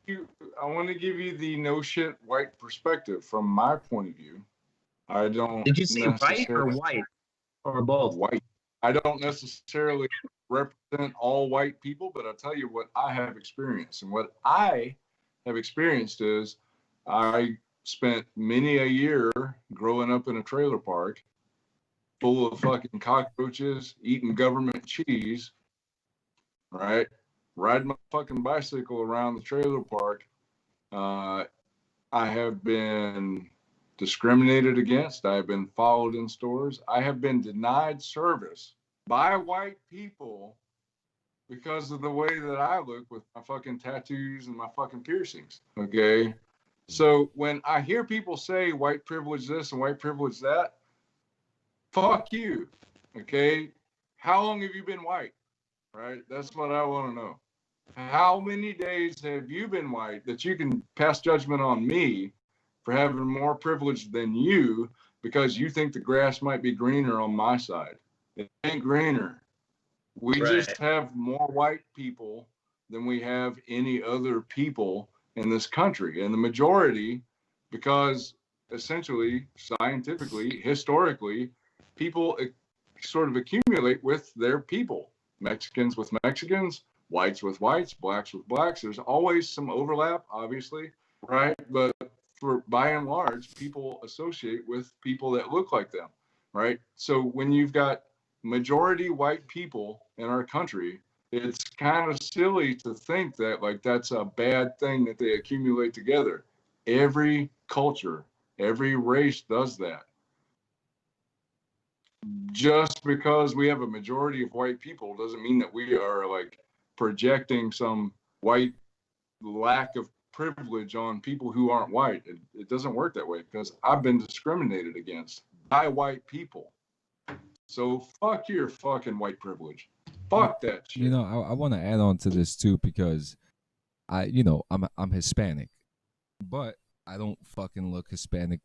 I want to give you the no shit white perspective from my point of view. I don't. Did you say white or white or both? White. I don't necessarily represent all white people, but I'll tell you what I have experienced. And what I have experienced is I spent many a year growing up in a trailer park full of fucking cockroaches, eating government cheese, right? Riding my fucking bicycle around the trailer park. I have been discriminated against. I have been followed in stores. I have been denied service by white people because of the way that I look with my fucking tattoos and my fucking piercings. Okay. So when I hear people say white privilege this and white privilege that, fuck you. Okay. How long have you been white? Right? That's what I want to know. How many days have you been white that you can pass judgment on me for having more privilege than you because you think the grass might be greener on my side? It ain't greener. We just have more white people than we have any other people in this country. And the majority, because essentially, scientifically, historically, people sort of accumulate with their people. Mexicans with Mexicans, whites with whites, blacks with blacks. There's always some overlap, obviously, right? But for by and large, people associate with people that look like them, right? So when you've got majority white people in our country, it's kind of silly to think that like that's a bad thing that they accumulate together. Every culture, every race does that. Just because we have a majority of white people doesn't mean that we are like projecting some white lack of privilege on people who aren't white. It doesn't work that way because I've been discriminated against by white people. So fuck your fucking white privilege. Fuck that shit. You know, I want to add on to this too because I'm Hispanic, but I don't fucking look Hispanic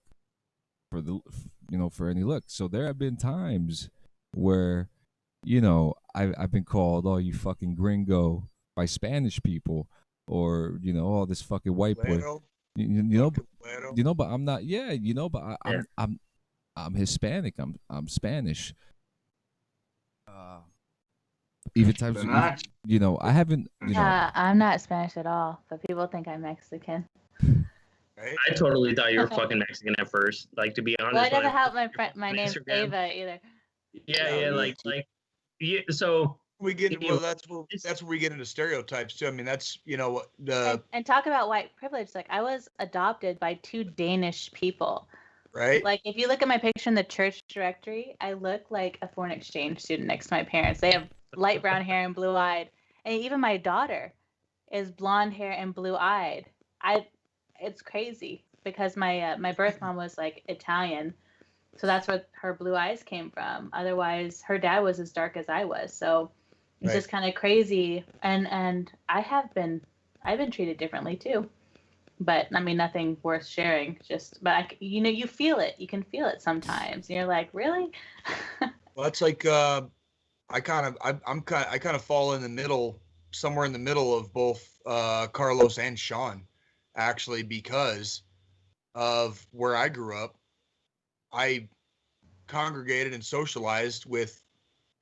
for any look. So there have been times where, I've been called, "Oh, you fucking gringo," by Spanish people, or "Oh, this fucking white boy." But I'm not. Yeah, but I'm Hispanic. I'm Spanish. Even times, I haven't. I'm not Spanish at all, but people think I'm Mexican. I totally thought you were fucking Mexican at first. Like, to be honest. Well, it doesn't help my name's Eva either. So we get that's where we get into stereotypes too. I mean, that's and talk about white privilege. Like, I was adopted by 2 Danish people. Right. Like, if you look at my picture in the church directory, I look like a foreign exchange student next to my parents. They have light brown hair and blue-eyed, and even my daughter is blonde hair and blue-eyed. It's crazy because my birth mom was like Italian, So that's where her blue eyes came from. Otherwise, her dad was as dark as I was. So it's Right. just kind of crazy. And I've been treated differently too. But I mean, nothing worth sharing. But you feel it. You can feel it sometimes. And you're like, really? Well, that's like I kind of fall in the middle, somewhere in the middle of both Carlos and Sean, actually, because of where I grew up. I congregated and socialized with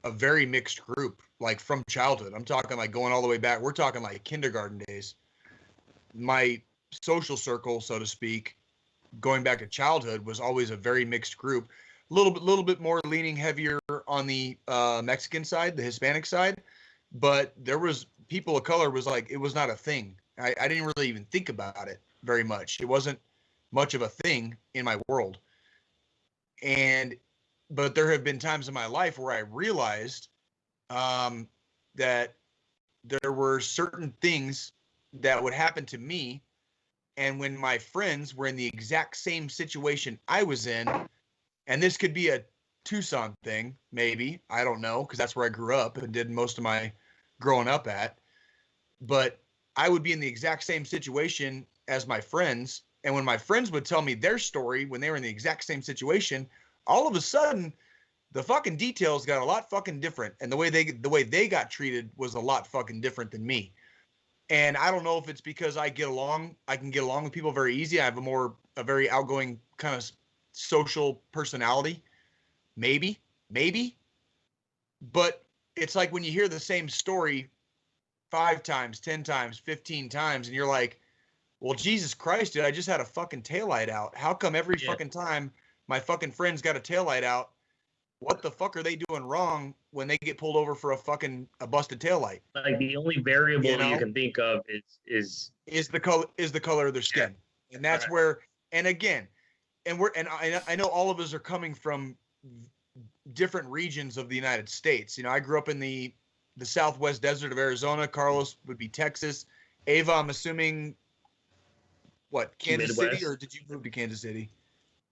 a very mixed group, like from childhood. I'm talking like going all the way back. We're talking like kindergarten days. My social circle, so to speak, going back to childhood, was always a very mixed group. Little bit more leaning heavier on the Mexican side, the Hispanic side, but there was people of color was like it was not a thing. I didn't really even think about it very much. It wasn't much of a thing in my world. But there have been times in my life where I realized that there were certain things that would happen to me, and when my friends were in the exact same situation I was in, and this could be a Tucson thing, maybe, I don't know, because that's where I grew up and did most of my growing up at, but I would be in the exact same situation as my friends, and when my friends would tell me their story when they were in the exact same situation, all of a sudden the fucking details got a lot fucking different, and the way they got treated was a lot fucking different than me. And I don't know if it's because I can get along with people very easy. I have a very outgoing kind of social personality. Maybe. But it's like when you hear the same story 5 times, 10 times, 15 times, and you're like, well, Jesus Christ, dude, I just had a fucking taillight out. How come every fucking time my fucking friend's got a taillight out, what the fuck are they doing wrong when they get pulled over for a busted taillight? Like the only variable you can think of is the color of their skin, and that's where. And again, I know all of us are coming from different regions of the United States. You know, I grew up in the Southwest desert of Arizona. Carlos would be Texas. Eva, I'm assuming, what, Kansas Midwest. City, or did you move to Kansas City?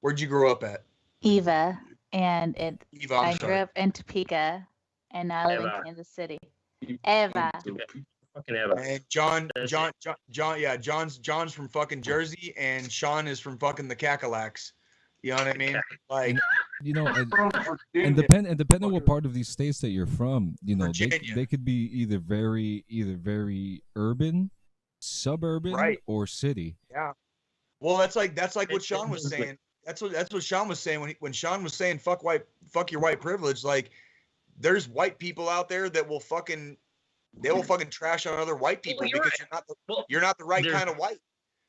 Where'd you grow up at? Eva, and Eva, I grew up in Topeka, and now I live in Kansas City. Eva. Fucking Eva. And John's from fucking Jersey, and Sean is from fucking the Cacalax. You know what I mean? Like, you know, and depending what part of these states that you're from, you know, they could be either very urban, suburban, right, or city. Yeah. Well, that's like what Sean was saying. That's what Sean was saying when Sean was saying fuck your white privilege. Like, there's white people out there that will fucking trash on other white people because you're not the right kind of white.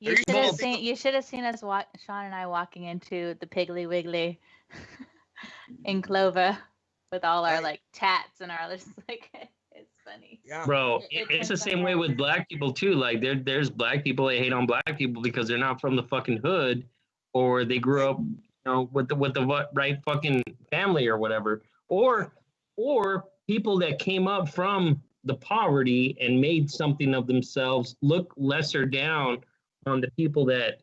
You should have seen us Sean and I walking into the Piggly Wiggly in Clover with all our like tats and our just like it's funny. Yeah, bro, it's the same way with black people too. Like there's black people that hate on black people because they're not from the fucking hood, or they grew up, you know, with the right fucking family or whatever, or people that came up from the poverty and made something of themselves look lesser down on the people that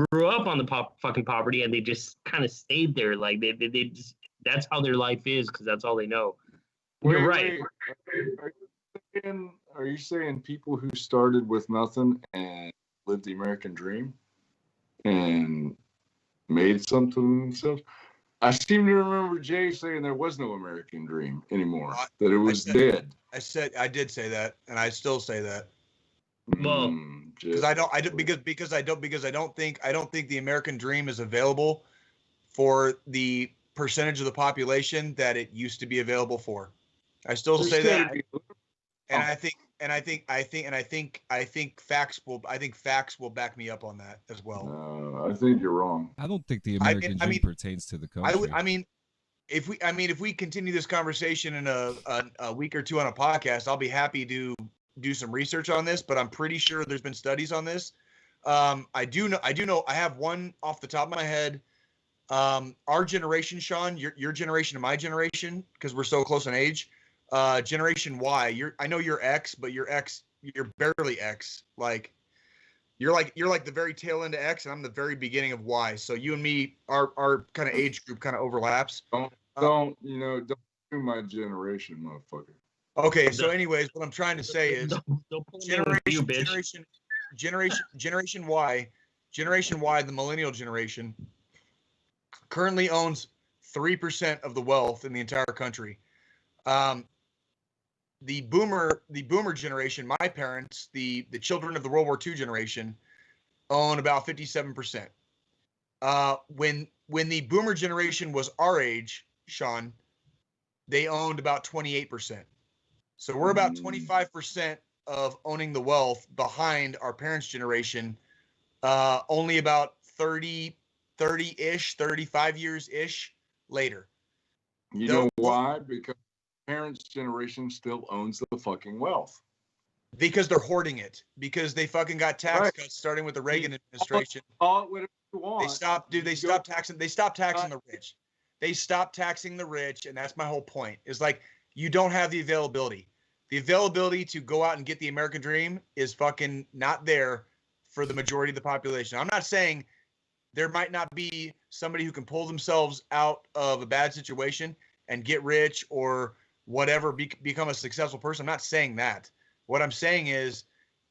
grew up on the fucking poverty, and they just kind of stayed there. Like they just, that's how their life is because that's all they know. You're right. Are you saying people who started with nothing and lived the American dream and made something of themselves? I seem to remember Jay saying there was no American dream anymore, that it was dead. I did say that, and I still say that. Well, because I don't think the American dream is available for the percentage of the population that it used to be available for. I still say that, and I think facts will back me up on that as well. I think you're wrong. I don't think the American dream pertains to the country. I mean, if we continue this conversation in a week or two on a podcast, I'll be happy to do some research on this, but I'm pretty sure there's been studies on this. I do know I have one off the top of my head. Our generation, Sean, your generation and my generation, because we're so close in age, Generation Y, I know you're X, but you're barely X. Like, You're like the very tail end of X, and I'm the very beginning of Y. So you and me, our kind of age group kind of overlaps. Don't do my generation, motherfucker. Okay, so anyways, what I'm trying to say is Don't pull me with you, bitch. Generation Y, the millennial generation, currently owns 3% of the wealth in the entire country. The boomer generation, my parents, the children of the World War II generation, own about 57%. When the boomer generation was our age, Sean, they owned about 28%. So we're about 25% of owning the wealth behind our parents' generation. Only about 30-ish, 35 years-ish later. You know why? Because parents' generation still owns the fucking wealth. Because they're hoarding it. Because they fucking got tax cuts starting with the Reagan administration. Call it whatever you want. They stopped taxing the rich. They stopped taxing the rich, and that's my whole point. Is like you don't have the availability. The availability to go out and get the American dream is fucking not there for the majority of the population. I'm not saying there might not be somebody who can pull themselves out of a bad situation and get rich or whatever, become a successful person. I'm not saying that. What I'm saying is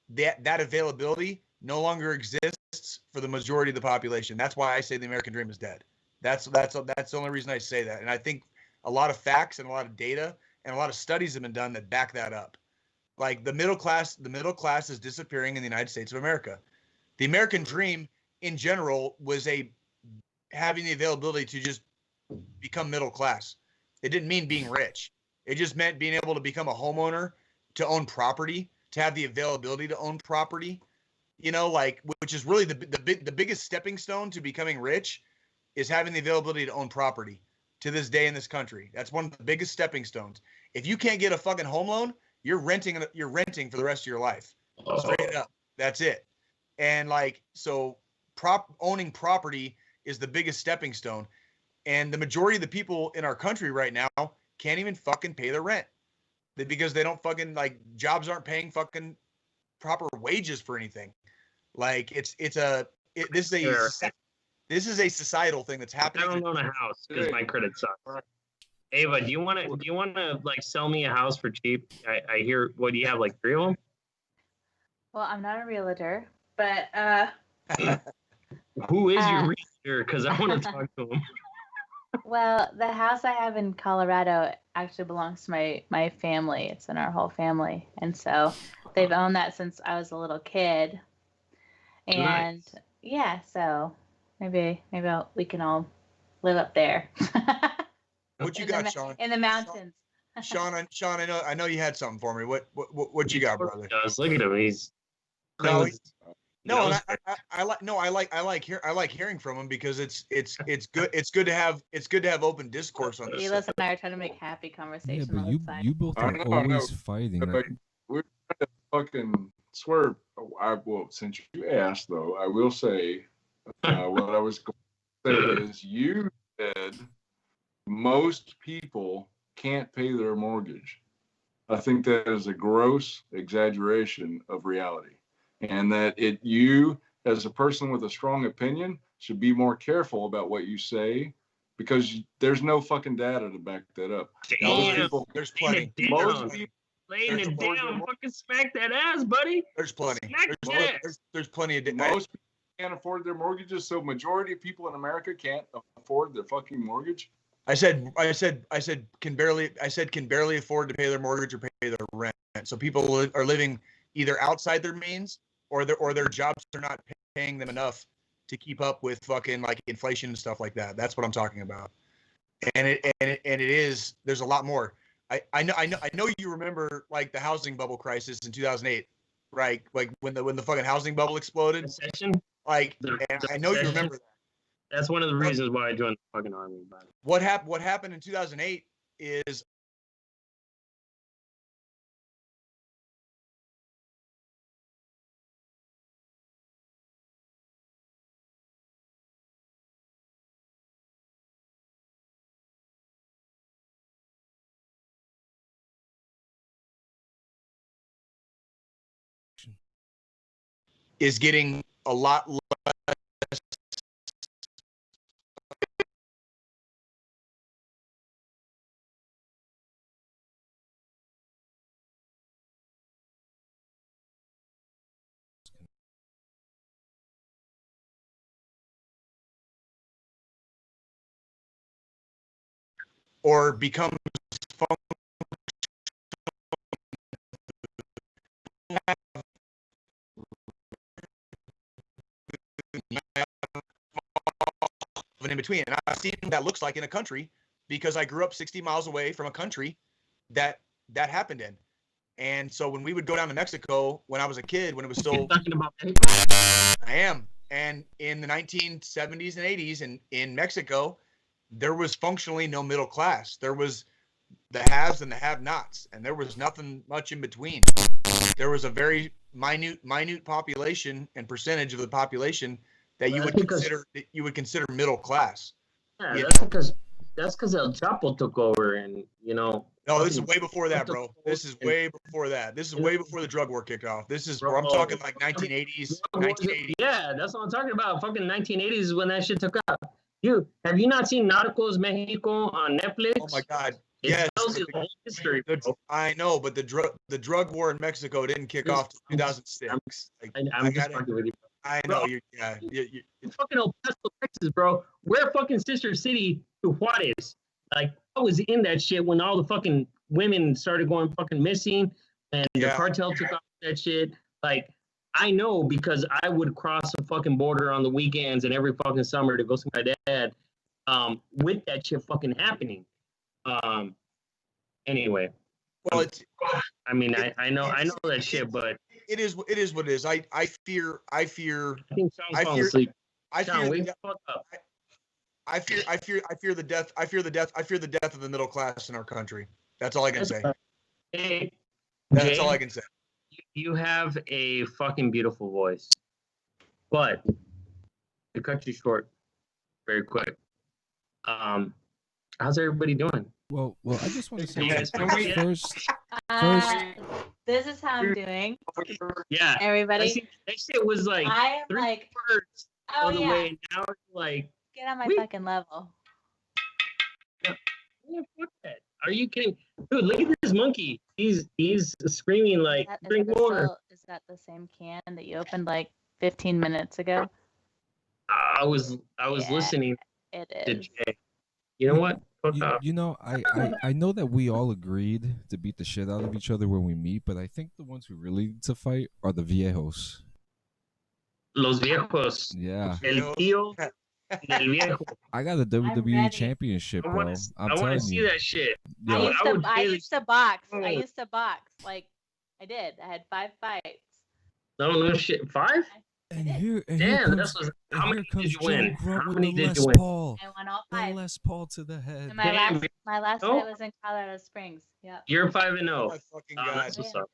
that availability no longer exists for the majority of the population. That's why I say the American dream is dead. That's the only reason I say that. And I think a lot of facts and a lot of data and a lot of studies have been done that back that up. Like the middle class is disappearing in the United States of America. The American dream in general was having the availability to just become middle class. It didn't mean being rich. It just meant being able to become a homeowner, to own property, to have the availability to own property, which is really the biggest stepping stone to becoming rich is having the availability to own property to this day in this country. That's one of the biggest stepping stones. If you can't get a fucking home loan, you're renting for the rest of your life. Straight up. That's it. And owning property is the biggest stepping stone. And the majority of the people in our country right now can't even fucking pay their rent because they don't fucking jobs aren't paying fucking proper wages for anything. This is a societal thing that's happening. I don't own a house because my credit sucks. Ava, do you want to sell me a house for cheap? I hear. What do you have? 3 of them? Well, I'm not a realtor, but who is your realtor? Because I want to talk to him. Well, the house I have in Colorado actually belongs to my family. It's in our whole family, and so they've owned that since I was a little kid. And yeah, so maybe we can all live up there. What you got, Sean? In the mountains. Sean, I know you had something for me. What you got, brother? Look at him. He's I like hearing from him because it's good to have open discourse on this. Elis and I are trying to make happy conversation. Yeah, but you both are always fighting. We're trying to fucking swerve. Since you asked, though, I will say what I was going to say is you said most people can't pay their mortgage. I think that is a gross exaggeration of reality. And that you, as a person with a strong opinion, should be more careful about what you say because there's no fucking data to back that up. There's plenty. Most people laying it down, fucking smack that ass, buddy. There's plenty. There's plenty of most people can't afford their mortgages, so majority of people in America can't afford their fucking mortgage. I said can barely afford to pay their mortgage or pay their rent. So people are living either outside their means or their jobs are not paying them enough to keep up with fucking inflation and stuff like that. That's what I'm talking about. And it is. There's a lot more. I know you remember the housing bubble crisis in 2008, right? When the fucking housing bubble exploded. Recession. I know you remember that. That's one of the reasons why I joined the fucking army. What happened in 2008 is is getting a lot less. Or becomes in between. And I've seen what that looks like in a country because I grew up 60 miles away from a country that happened in. And so when we would go down to Mexico when I was a kid, when it was still talking about I am. And in the 1970s and 80s in Mexico, there was functionally no middle class. There was the haves and the have-nots, and there was nothing much in between. There was a very minute population and percentage of the population that you would consider middle class. Yeah, You that's because El Chapo took over, and No, this is way before that, bro. This is way before that. This is way before the drug war kicked off. This is where I'm talking like 1980s, 1980s. Yeah, that's what I'm talking about. Fucking 1980s is when that shit took off. Have you not seen Narcos Mexico on Netflix? Oh my God. It Yes. tells you the whole history. Bro. I know, but the drug war in Mexico didn't kick off till 2006. I'm just fucking with you. I know Bro, you. Fucking El Paso, Texas, bro. We're fucking sister city to Juarez. Like, I was in that shit when all the fucking women started going fucking missing, and the cartel took off that shit. Like, I know because I would cross the fucking border on the weekends and every fucking summer to go see my dad. With that shit fucking happening. Anyway. Well, I mean, I know that shit, but it is what it is. I fear. I think Sean's falling asleep. Sean, wake the fuck up. I fear the death. I fear the death of the middle class in our country. That's all I can say. Hey, That's Jay, all I can say. You have a fucking beautiful voice, but to cut you short, very quick. How's everybody doing? Well, I just want to say You guys something. remember First, This is how I'm doing. Yeah, Everybody, that shit was like I am 3 like, words oh on the yeah, way. And now it's like, get on my Wait. fucking level. yeah, fuck that. Are you kidding, dude? Look at this monkey. He's screaming like, drink water. Is that the same can that you opened like 15 minutes ago? I was Yeah. listening It to is. Jay. You know what? Fuck off. I know that we all agreed to beat the shit out of each other when we meet, but I think the ones who really need to fight are the viejos. Los viejos. Yeah. El tío del viejo. I got a WWE ready. championship, I bro. want I'm to telling see you. that shit. Yo, I used to box. Oh. I used to box. Like, I did. I had 5 fights. No shit. 5? and here Damn, comes, how many did you win? Joe Grunt How with many the did Les you win? Paul. I won all The 5. Les Paul to the head. And Damn, my last oh. fight was in Colorado Springs. Yep. You're 5-0. Oh my fucking God. That's what's up.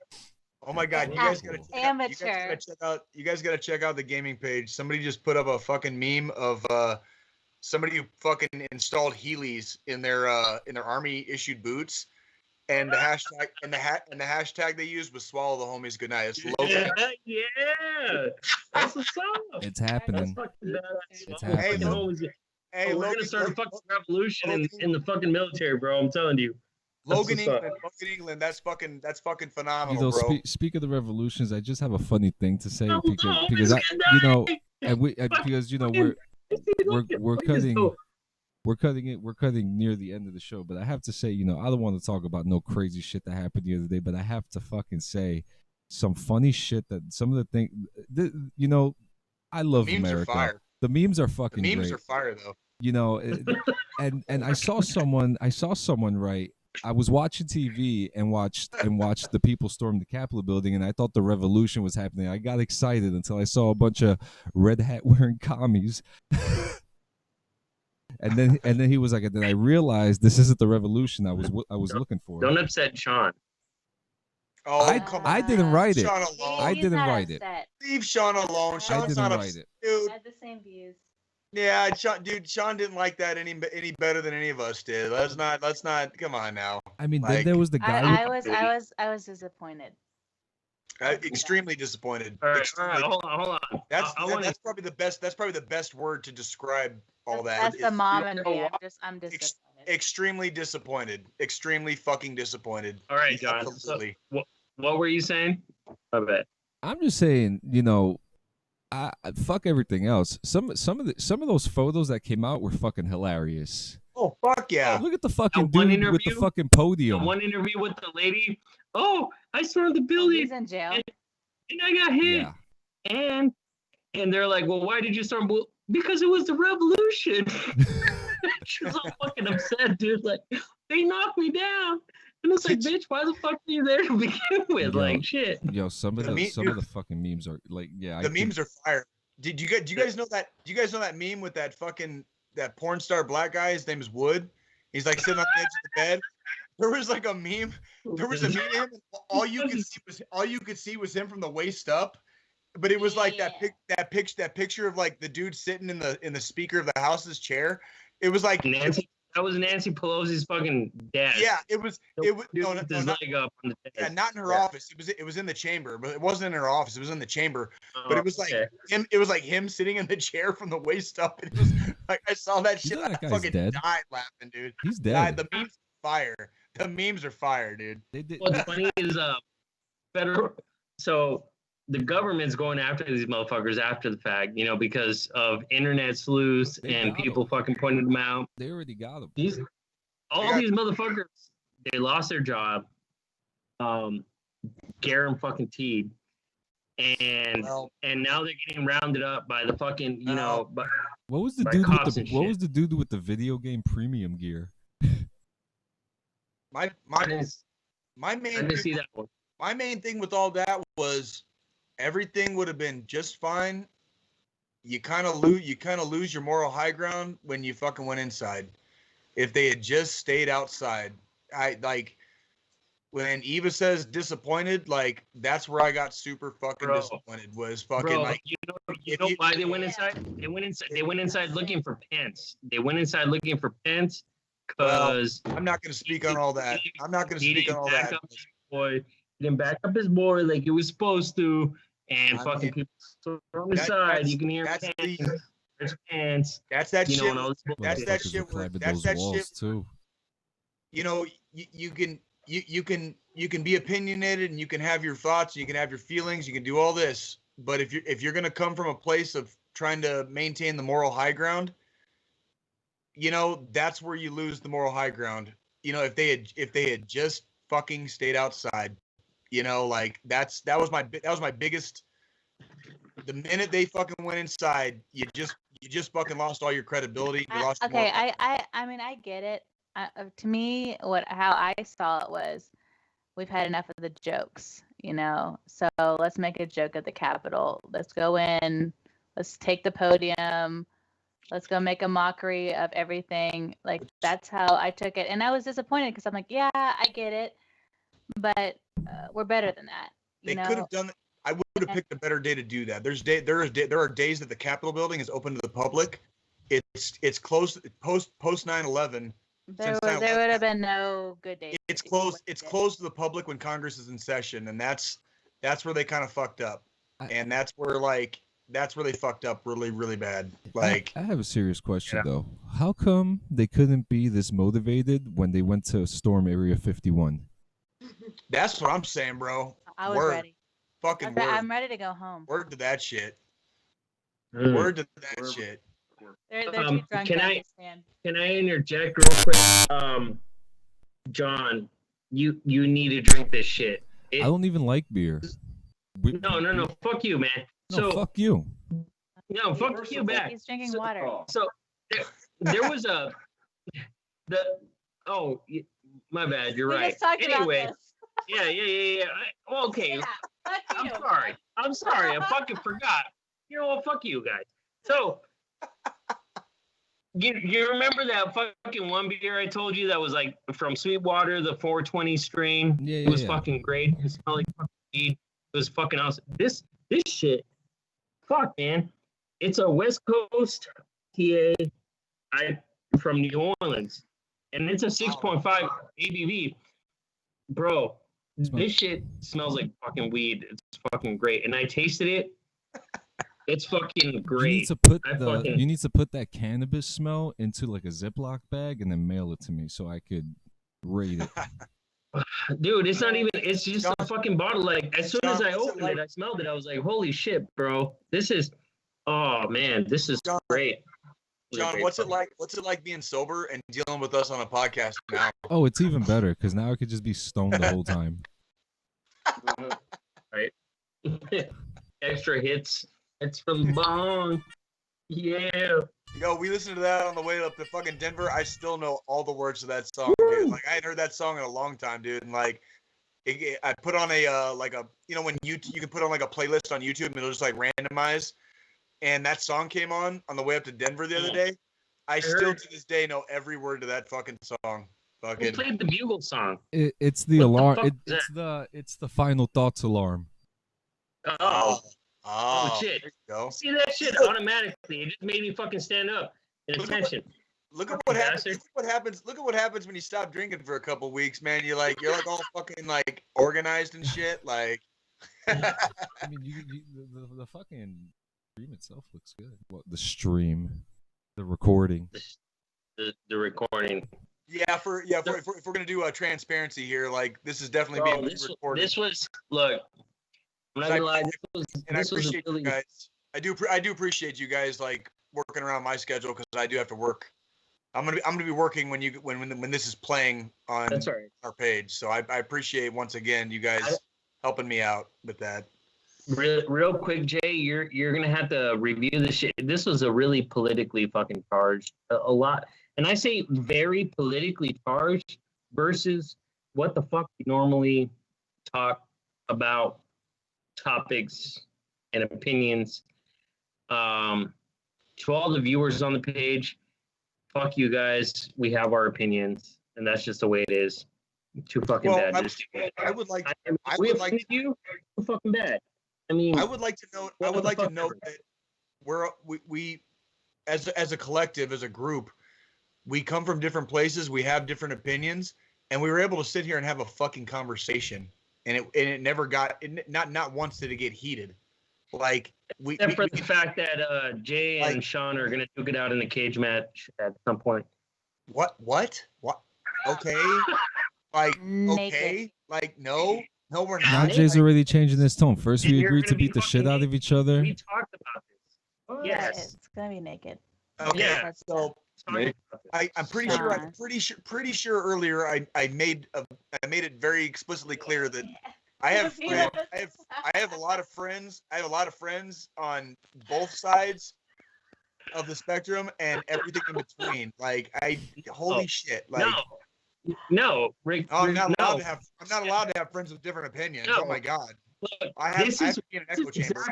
Oh my God, you guys gotta check out. You guys gotta check out the gaming page. Somebody just put up a fucking meme of somebody who fucking installed Heelys in their army issued boots, and the hashtag they used was "swallow the homies goodnight." It's Logan. Yeah. That's what's up. It's happening. That's fucking badass. It's Fucking happening. homies. Hey, We're gonna start a fucking revolution in the fucking military, bro. I'm telling you. Logan That's what's England. That's fucking phenomenal, You know, bro. speak of the revolutions, I just have a funny thing to say No, because I, Miss you know, Goodnight! and because you know we're cutting near the end of the show, but I have to say, you know, I don't want to talk about no crazy shit that happened the other day, but I have to fucking say some funny shit that some of the things, you know, I love Memes America. are fire. The memes are fucking The memes great. are fire though. You know, and I saw someone write. I was watching TV and watched the people storm the Capitol building, and I thought the revolution was happening. I got excited until I saw a bunch of red hat wearing commies. And then he was like, and then I realized this isn't the revolution I was looking for. Don't upset Sean. Oh, come on. I didn't write it. Sean alone. I didn't write it. Leave Sean alone. I Sean's didn't not write it. dude. I had the same views. Yeah, Sean didn't like that any better than any of us did. Let's not. Come on now. I mean, Like, there was the guy. I was disappointed. Extremely disappointed. All right, Extremely- hold on. That's I wanna- that's probably the best. That's probably the best word to describe all that. That's the mom and know me. what? I'm disappointed. Extremely disappointed. Extremely fucking disappointed. All right, John. Absolutely. So, what were you saying? I bet. I'm just saying, I fuck everything else. Some of those photos that came out were fucking hilarious. Oh fuck yeah! Look at the fucking one dude with the interview- fucking The podium. one interview with the lady. Oh, I stormed the building He's in jail. and I got hit. Yeah. And they're like, well, why did you storm? Because it was the revolution. She was all fucking upset, dude. Like, they knocked me down. And it's like, bitch, why the fuck are you there to begin with? Yo. Like, shit. Yo, some of the fucking memes are like, yeah. The memes are fire. Do you guys know that? Do you guys know that meme with that porn star black guy? His name is Wood. He's like sitting on the edge of the bed. There was like a meme. There was a meme of him. And all you could see was him from the waist up. But it was like that picture of like the dude sitting in the speaker of the house's chair. It was like Nancy. That was Nancy Pelosi's fucking dad. Yeah, it was no, With his leg up on the desk. yeah, not in her office. It was in the chamber, but it wasn't in her office. It was in the chamber. But it was like him. It was like him sitting in the chair from the waist up. And it was like I saw that shit. that I guy's fucking dead. died laughing, dude. He's dead. The memes are fire. The memes are fire, dude. What's funny is federal. So the government's going after these motherfuckers after the fact, because of internet sleuths and people fucking pointing them out. They already got him. These motherfuckers, they lost their job. Garen fucking teed. And now they're getting rounded up by the fucking, by, What was the by dude cops with and the what shit. was the dude with the video game premium gear? My I didn't main see that one. my main thing with all that was everything would have been just fine. You kind of lose your moral high ground when you fucking went inside. If they had just stayed outside, I like when Eva says disappointed, like that's where I got super fucking disappointed. Was fucking Bro, like you know why they went inside? They went inside looking for Pence. They went inside looking for Pence because I'm not going to speak on all that. I'm not going to speak on all that. Boy, he didn't back up his boy like he was supposed to, and fucking people on the side. You can hear Pence. That's that shit. And all this That's that shit. That's that shit. Too. You can be opinionated and you can have your thoughts, you can have your feelings, you can do all this. But if you're gonna come from a place of trying to maintain the moral high ground, that's where you lose the moral high ground. If they had just fucking stayed outside, like that was my biggest. The minute they fucking went inside, you just fucking lost all your credibility. You lost. Okay, I mean I get it. To me, how I saw it was, we've had enough of the jokes, So let's make a joke at the Capitol. Let's go in. Let's take the podium. Let's go make a mockery of everything. Like that's how I took it, and I was disappointed because I'm like, yeah, I get it, but we're better than that. They could have done. I would have picked a better day to do that. There are days that the Capitol building is open to the public. It's closed post 9/11. There would have been no good day. It's closed. It's closed to the public when Congress is in session, and that's where they kind of fucked up, and that's where they fucked up really, really bad. Like, I have a serious question though. How come they couldn't be this motivated when they went to storm Area 51? That's what I'm saying, bro. I was ready. Fucking word. I'm ready to go home. Word to that shit. Word to that shit. They're too drunk to understand. Can I interject real quick? John, you need to drink this shit. I don't even like beer. No. Fuck you, man. No, fuck you. No, fuck you back. He's drinking water. So there was my bad. You're right. Anyway, yeah. Okay. Yeah, fuck you. I'm sorry. I fucking forgot. You know what? Fuck you guys. So. You remember that fucking one beer I told you that was like from Sweetwater, the 420 strain? Yeah, it was fucking great. It smelled like fucking weed. It was fucking awesome. This shit, fuck, man. It's a West Coast PA from New Orleans, and it's a 6.5 ABV. Bro, this shit smells like fucking weed. It's fucking great. And I tasted it. It's fucking great. You need to put that cannabis smell into like a Ziploc bag and then mail it to me so I could rate it. Dude, it's not even, it's just a fucking bottle. Like, as soon as I opened it, I smelled it. I was like, holy shit, bro. This is, oh man, this is great. John, what's it like being sober and dealing with us on a podcast now? Oh, it's even better because now I could just be stoned the whole time. Right? Extra hits. It's from the bong. Yeah. Yo, we listened to that on the way up to fucking Denver. I still know all the words to that song, dude. Like, I hadn't heard that song in a long time, dude. And like, I put on a when you can put on like a playlist on YouTube and it'll just like randomize. And that song came on the way up to Denver the other day. I still to this day know every word to that fucking song. Fucking. Who played the bugle song? It's the alarm. It's the final thoughts alarm. Oh shit! See that shit automatically. It just made me fucking stand up in attention. Look at what happens. Look at what happens when you stop drinking for a couple weeks, man. You're like all fucking like organized and shit. Like, I mean, the fucking stream itself looks good. Well, the stream, the recording, the recording. Yeah, if we're gonna do a transparency here, like this is definitely being recorded. This was look. I'm not gonna lie. I appreciate you guys. I do appreciate you guys like working around my schedule because I do have to work. I'm gonna be working when this is playing on our page. So I appreciate once again you guys helping me out with that. Real quick, Jay, you're gonna have to review this shit. This was a really politically fucking charged, a lot, and I say very politically charged versus what the fuck we normally talk about. Topics and opinions. To all the viewers on the page, fuck you guys. We have our opinions, and that's just the way it is. Too fucking bad. I would like you. Too fucking bad. I mean, I would like to note that we as a collective, as a group, we come from different places. We have different opinions, and we were able to sit here and have a fucking conversation. And it never got not once did it get heated, like except for the fact that Jay and Sean are gonna duke it out in a cage match at some point. What? Okay, like okay, like no, we're not. Now Jay's already changing his tone. First we agreed to beat the shit out of each other. We talked about this. Yes, it's gonna be naked. Okay, yeah. So I'm pretty sure earlier I made it very explicitly clear that I have a lot of friends. I have a lot of friends on both sides of the spectrum and everything in between. Like holy shit! Like no, Rick. I'm not allowed to have friends with different opinions. No. Oh my god! Look, I have to be in an echo chamber.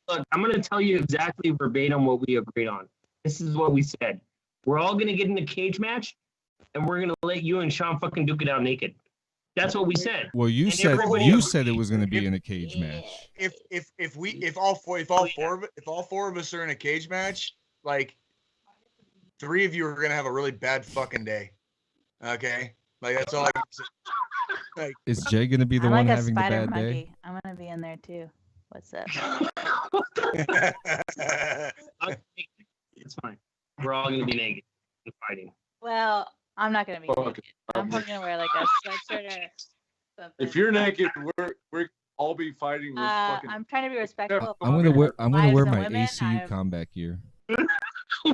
Look, I'm going to tell you exactly verbatim what we agreed on. This is what we said. We're all going to get in a cage match, and we're going to let you and Sean fucking duke it out naked. That's what we said. Well, you said it was going to be in a cage match. If all four of us are in a cage match, like 3 of you are going to have a really bad fucking day. Okay, like that's all I can say. Like, is Jay going to be the one having the bad day? I'm going to be in there too. What's up? It's fine. We're all going to be naked and fighting. Well, I'm not going to be naked. I'm probably going to wear like a sweatshirt or something. If you're naked, we're all be fighting with fucking... I'm trying to be respectful. I'm going to wear my ACU combat gear.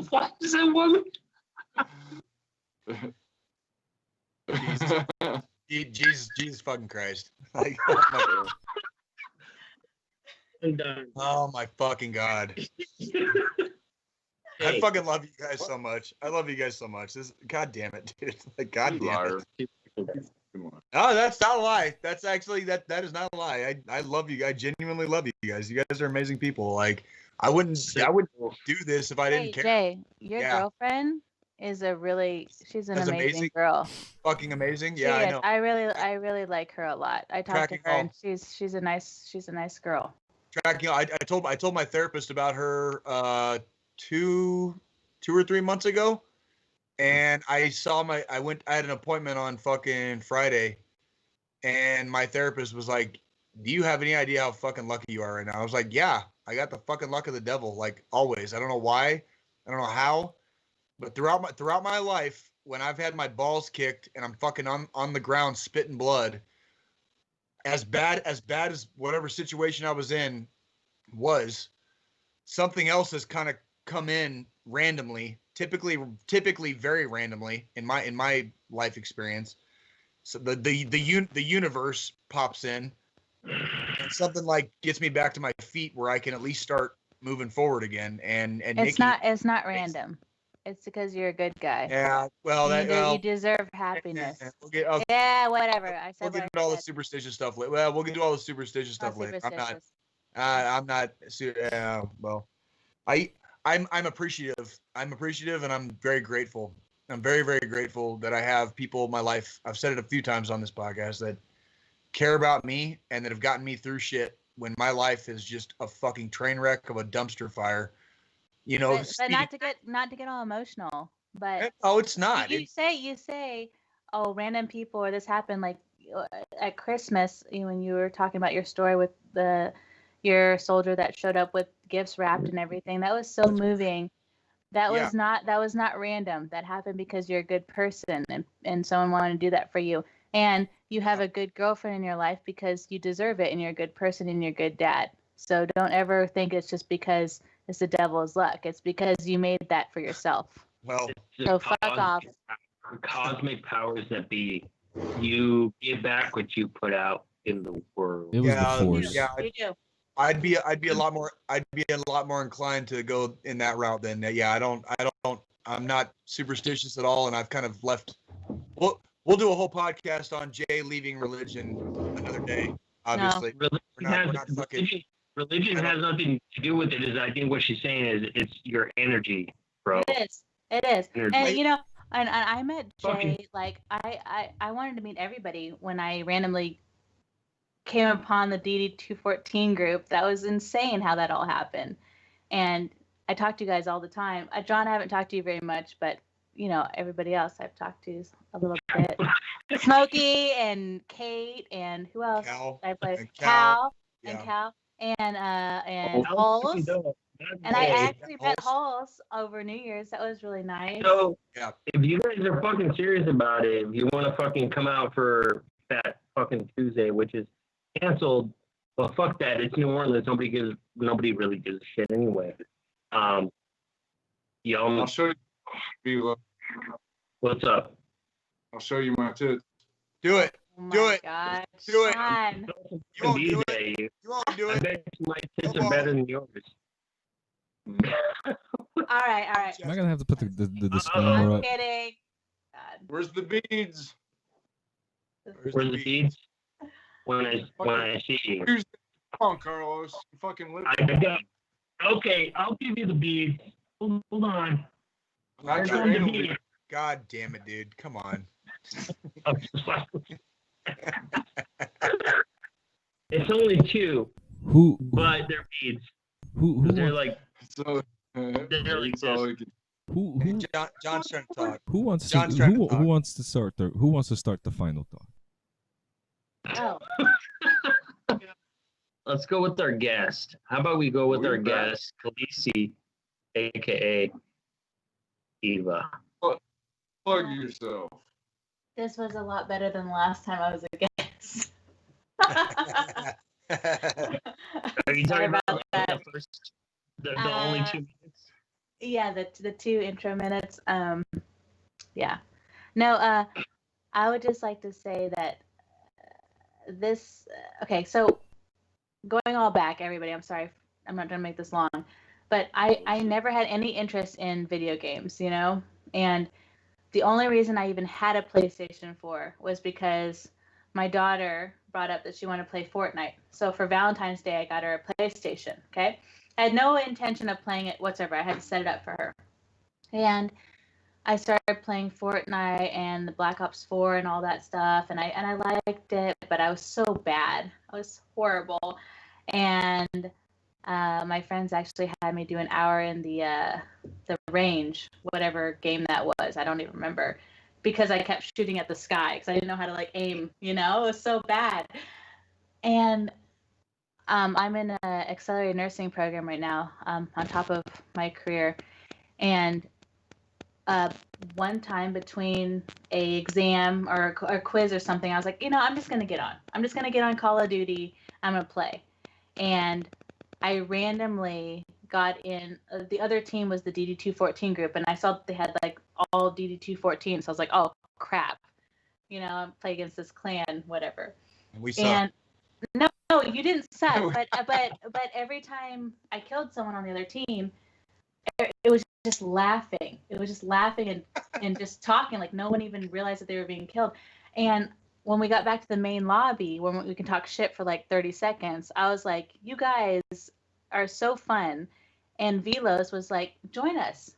Why is that woman? Jesus fucking Christ. Like, I'm done. Oh my fucking God. I fucking love you guys so much. I love you guys so much. God damn it, dude. Like, God damn it. Oh, that's not a lie. That's actually that is not a lie. I love you. I genuinely love you guys. You guys are amazing people. Like, I wouldn't do this if I didn't care. Jay, your girlfriend is she's an amazing girl. Fucking amazing. Yeah, I know. I really like her a lot. I talked to her and she's a nice girl. Tracking. I told my therapist about her 2 or 3 months ago, and I had an appointment on fucking Friday, and my therapist was like, do you have any idea how fucking lucky you are right now? I was like, yeah, I got the fucking luck of the devil, like always. I don't know why, I don't know how, but throughout my life, when I've had my balls kicked and I'm fucking on the ground spitting blood, as bad as whatever situation I was in was, something else has kind of come in randomly, typically very randomly in my life experience. So the universe pops in, and something like gets me back to my feet where I can at least start moving forward again. And It's Nikki, it's not random. It's because you're a good guy. yeah, well, You deserve happiness. yeah, Whatever. I we'll said get what into all I the said. superstitious stuff later. Well, we'll get into all the superstitious stuff later. Superstitious. I'm not. Well, I'm appreciative. I'm appreciative, and I'm very grateful. I'm very, very grateful that I have people in my life. I've said it a few times on this podcast that care about me and that have gotten me through shit when my life is just a fucking train wreck of a dumpster fire. You know, But not to get all emotional. But oh, it's not. you say, oh, random people or this happened like at Christmas when you were talking about your story with your soldier that showed up with gifts wrapped and everything. That was so moving. That was not random. That happened because you're a good person and someone wanted to do that for you. And you have a good girlfriend in your life because you deserve it and you're a good person and you're a good dad. So don't ever think it's just because it's the devil's luck. It's because you made that for yourself. Well, so fuck off. Cosmic powers that be. You give back what you put out in the world. It was the force. Yeah, You do. I'd be a lot more inclined to go in that route than I'm not superstitious at all, and I've kind of left. We'll do a whole podcast on Jay leaving religion another day. Obviously, Religion has nothing to do with it. Is I think what she's saying is it's your energy, bro. It is. Energy. And and I met Jay. Like I wanted to meet everybody when I randomly came upon the DD214 group. That was insane how that all happened. And I talk to you guys all the time. John, I haven't talked to you very much, but everybody else I've talked to a little bit. Smokey and Kate and who else? Cal. I played And Cal yeah. and Cal and Hulse. And I actually met Hulse over New Year's. That was really nice. So Yeah. if you guys are fucking serious about it, if you want to fucking come out for that fucking Tuesday, which is canceled, well, fuck that. It's New Orleans. Nobody really gives a shit anyway. I'll show you. What's up? I'll show you my tits. Do it. Oh Do my it. God. Do it. Sean. You won't do it. DJ, You won't do I it. bet my tits are better than yours. All right. Am I gonna have to put the I'm disclaimer up? kidding. God. Where's the beads? Where's the beads? When I see you. Come on, Carlos. You fucking live. Okay, I'll give you the beads. Hold on. Not your Where's the anal beads? beads. God damn it, dude. Come on. It's only two, Who but they're beads. who They're wants, like So, that's all I can. who Hey, John's trying to talk. who wants to John's trying to talk. who wants to start the final thought? Oh, let's go with our guest. How about we go with We're our back. guest, Khaleesi, aka Eva. Plug yourself. this was a lot better than the last time I was a guest. Are you Sorry talking about about that. the first, the only 2 minutes? Yeah, the 2 intro minutes. Yeah. No, I would just like to say that this. Okay, so going all back, everybody. I'm sorry, I'm not gonna make this long, but I never had any interest in video games, and the only reason I even had a PlayStation 4 was because my daughter brought up that she wanted to play Fortnite. So for Valentine's Day, I got her a PlayStation. Okay, I had no intention of playing it whatsoever. I had to set it up for her, and I started playing Fortnite and the Black Ops 4 and all that stuff, and I liked it, but I was so bad. I was horrible, and my friends actually had me do an hour in the range, whatever game that was. I don't even remember, because I kept shooting at the sky because I didn't know how to like aim. It was so bad. And I'm in an accelerated nursing program right now, on top of my career. And one time between a exam or a quiz or something, I was like, I'm just gonna get on. I'm just gonna get on Call of Duty. I'm gonna play. And I randomly got in. The other team was the DD214 group, and I saw that they had like all DD214. So I was like, oh crap, I'm playing against this clan, whatever. And we suck. And no, you didn't suck. but every time I killed someone on the other team, it was just laughing. It was just laughing and just talking, like no one even realized that they were being killed. And when we got back to the main lobby, when we can talk shit for like 30 seconds, I was like, you guys are so fun. And Velos was like, join us.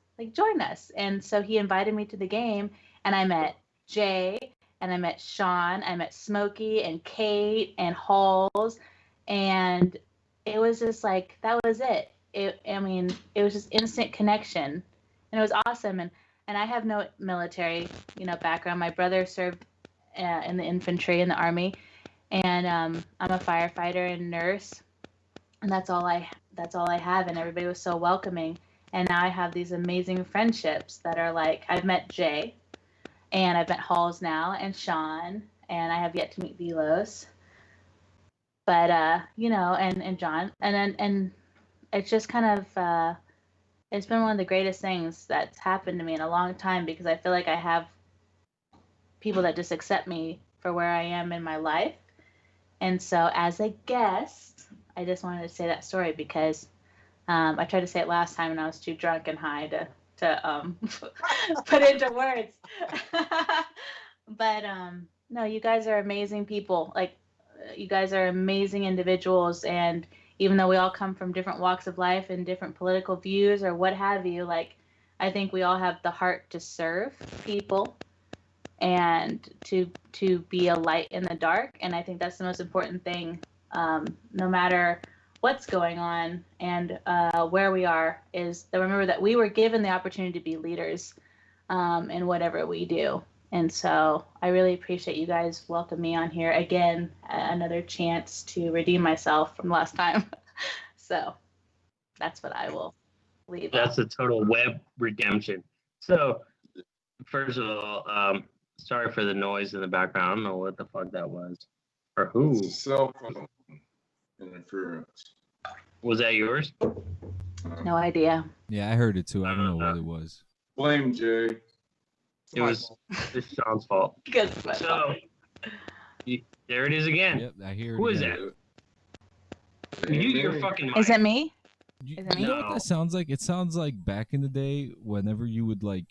And so he invited me to the game, and I met Jay, and I met Sean, I met Smokey and Kate and Halls, and it was just like, that was it. It was just instant connection, and it was awesome. And I have no military, background. My brother served in the infantry in the army, and I'm a firefighter and nurse, and that's all I have. And everybody was so welcoming. And now I have these amazing friendships that are like, I've met Jay, and I've met Halls now, and Sean, and I have yet to meet Velos, but and John, and it's just kind of it's been one of the greatest things that's happened to me in a long time, because I feel like I have people that just accept me for where I am in my life. And so as a guest, I just wanted to say that story because I tried to say it last time and I was too drunk and high to put into words. But no, you guys are amazing people. Like, you guys are amazing individuals, and even though we all come from different walks of life and different political views or what have you, like, I think we all have the heart to serve people and to be a light in the dark. And I think that's the most important thing, no matter what's going on and where we are, is that remember that we were given the opportunity to be leaders in whatever we do. And so I really appreciate you guys welcoming me on here again, another chance to redeem myself from last time. So that's what I will leave. That's a total web redemption. So first of all, sorry for the noise in the background. I don't know what the fuck that was or who. Cell phone interference. Was that yours? No idea. Yeah, I heard it too. I don't know what it was. Blame Jay. It was Sean's fault. Good. So there it is again. Yep, I hear it. Who is again. that? You're fucking. Is it me? You, Is it you know me? what that sounds like? It sounds like back in the day, whenever you would like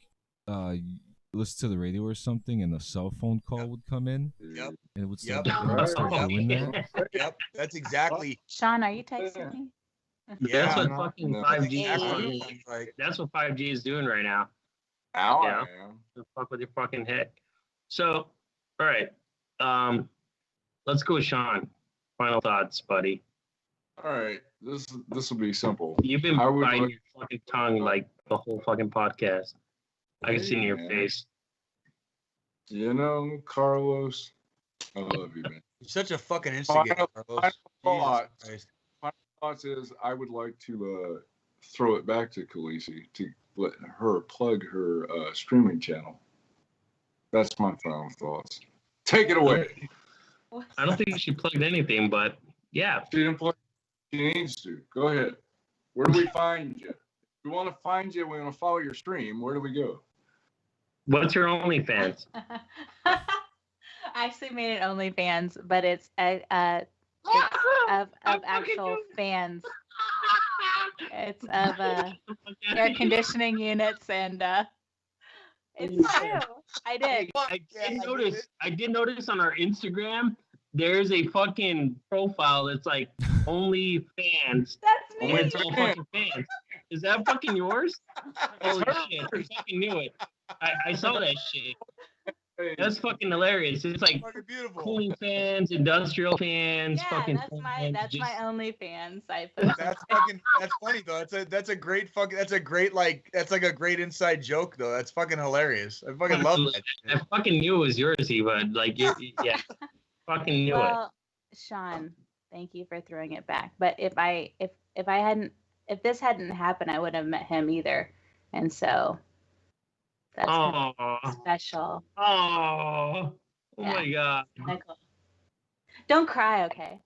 listen to the radio or something, and a cell phone call would come in. Yep. And it would Yep. start doing that. Yep, that's exactly. Sean, are you texting me? That's what no, fucking no. 5G That's is. exactly right. That's what 5G is doing right now. Ow, Yeah. I am. The fuck with your fucking head. So, all right. Let's go with Sean. Final thoughts, buddy. All right, this will be simple. You've been I would biting like- your fucking tongue like the whole fucking podcast. I can see it in your Yeah. face. Carlos, I love you, man. You're such a fucking instigator, Carlos. thought. Jesus Christ. Thoughts is I would like to throw it back to Khaleesi to let her plug her streaming channel. That's my final thoughts. Take it away. I don't think you should plug anything, but yeah. She didn't plug. She needs to. Go ahead. Where do we find you? If we want to find you, we want to follow your stream. Where do we go? What's your OnlyFans? I actually made an OnlyFans, but it's of actual fans. It's of air conditioning units, and it's true. I did. I did notice on our Instagram there's a fucking profile that's like only fans. That's me. Only it's all fucking fans. Is that fucking yours? Holy shit! I fucking knew it. I saw that shit. Hey, That's fucking hilarious. It's like Fucking beautiful. cooling fans, industrial fans, Yeah, fucking. that's my just- OnlyFans. I put That's funny though. That's a great that's like a great inside joke though. That's fucking hilarious. I fucking love that I shit. fucking knew it was yours, Eva. Like yeah, fucking knew it. Well, Sean, thank you for throwing it back. But if this hadn't happened, I wouldn't have met him either. And so that's kind Oh, of special. oh my god. Michael. Don't cry, okay?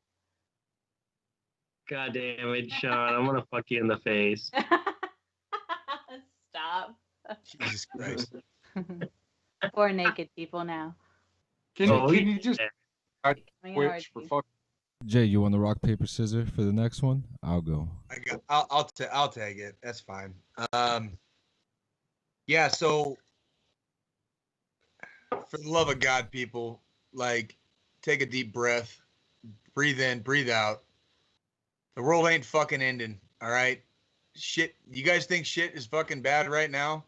God damn it, Sean. I'm gonna fuck you in the face. Stop. Jesus Christ. Poor naked people now. can you just Coming Twitch for towards you. fuck? Jay, you want the rock paper scissors for the next one? I'll go. I'll tag it. That's fine. Yeah. So, for the love of God, people, like, take a deep breath, breathe in, breathe out. The world ain't fucking ending. All right. Shit. You guys think shit is fucking bad right now?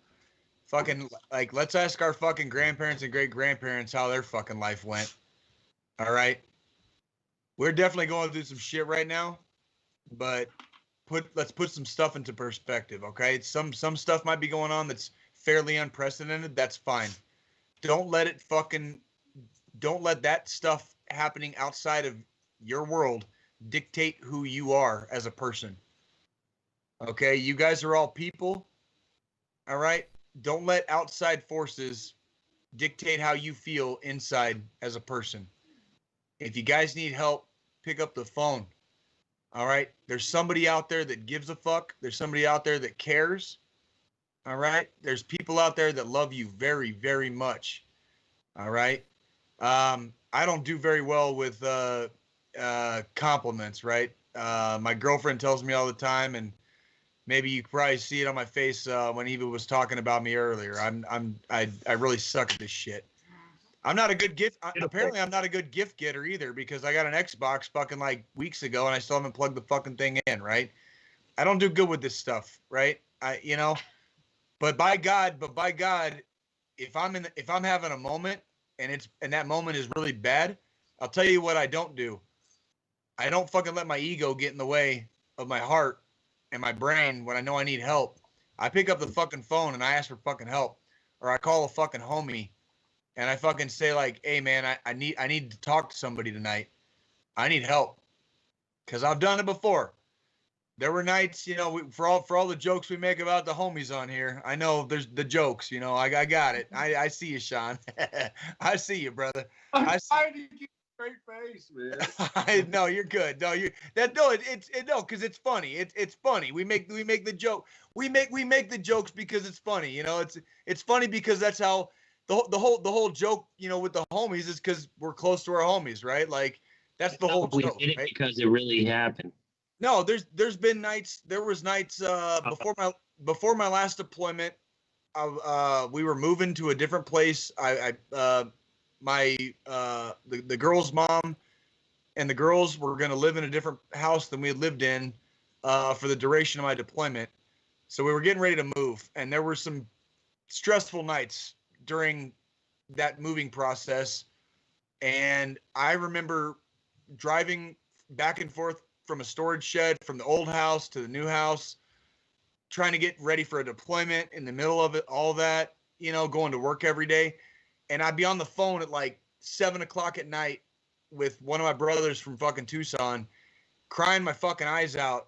Fucking, like, let's ask our fucking grandparents and great grandparents how their fucking life went. All right. We're definitely going through some shit right now, but let's put some stuff into perspective, okay? Some stuff might be going on that's fairly unprecedented. That's fine. Don't let that stuff happening outside of your world dictate who you are as a person. Okay? You guys are all people. All right? Don't let outside forces dictate how you feel inside as a person. If you guys need help, pick up the phone. All right? There's somebody out there that gives a fuck. There's somebody out there that cares. All right? There's people out there that love you very, very much. All right? I don't do very well with compliments, right? My girlfriend tells me all the time, and maybe you probably see it on my face when Eva was talking about me earlier. I really suck at this shit. I'm not a good gift. Apparently, I'm not a good gift getter either because I got an Xbox fucking like weeks ago and I still haven't plugged the fucking thing in. Right? I don't do good with this stuff. Right? But by God, if I'm having a moment and that moment is really bad, I'll tell you what I don't do. I don't fucking let my ego get in the way of my heart and my brain when I know I need help. I pick up the fucking phone and I ask for fucking help, or I call a fucking homie. And I fucking say like, hey man, I need to talk to somebody tonight. I need help. Cause I've done it before. There were nights, for all the jokes we make about the homies on here. I know there's the jokes, I got it. I see you, Sean. I see you, brother. I did you get a straight face, man. No, you're good. No, cause it's funny. It's funny. We make the joke. We make the jokes because it's funny. It's funny because that's how the whole joke, with the homies is because we're close to our homies, right? Like that's the whole We joke. did it right? because it really happened. No, there was nights before my last deployment. We were moving to a different place. The girl's mom and the girls were going to live in a different house than we had lived in for the duration of my deployment. So we were getting ready to move, and there were some stressful nights during that moving process. And I remember driving back and forth from a storage shed from the old house to the new house, trying to get ready for a deployment in the middle of it, all that, going to work every day. And I'd be on the phone at like 7:00 at night with one of my brothers from fucking Tucson, crying my fucking eyes out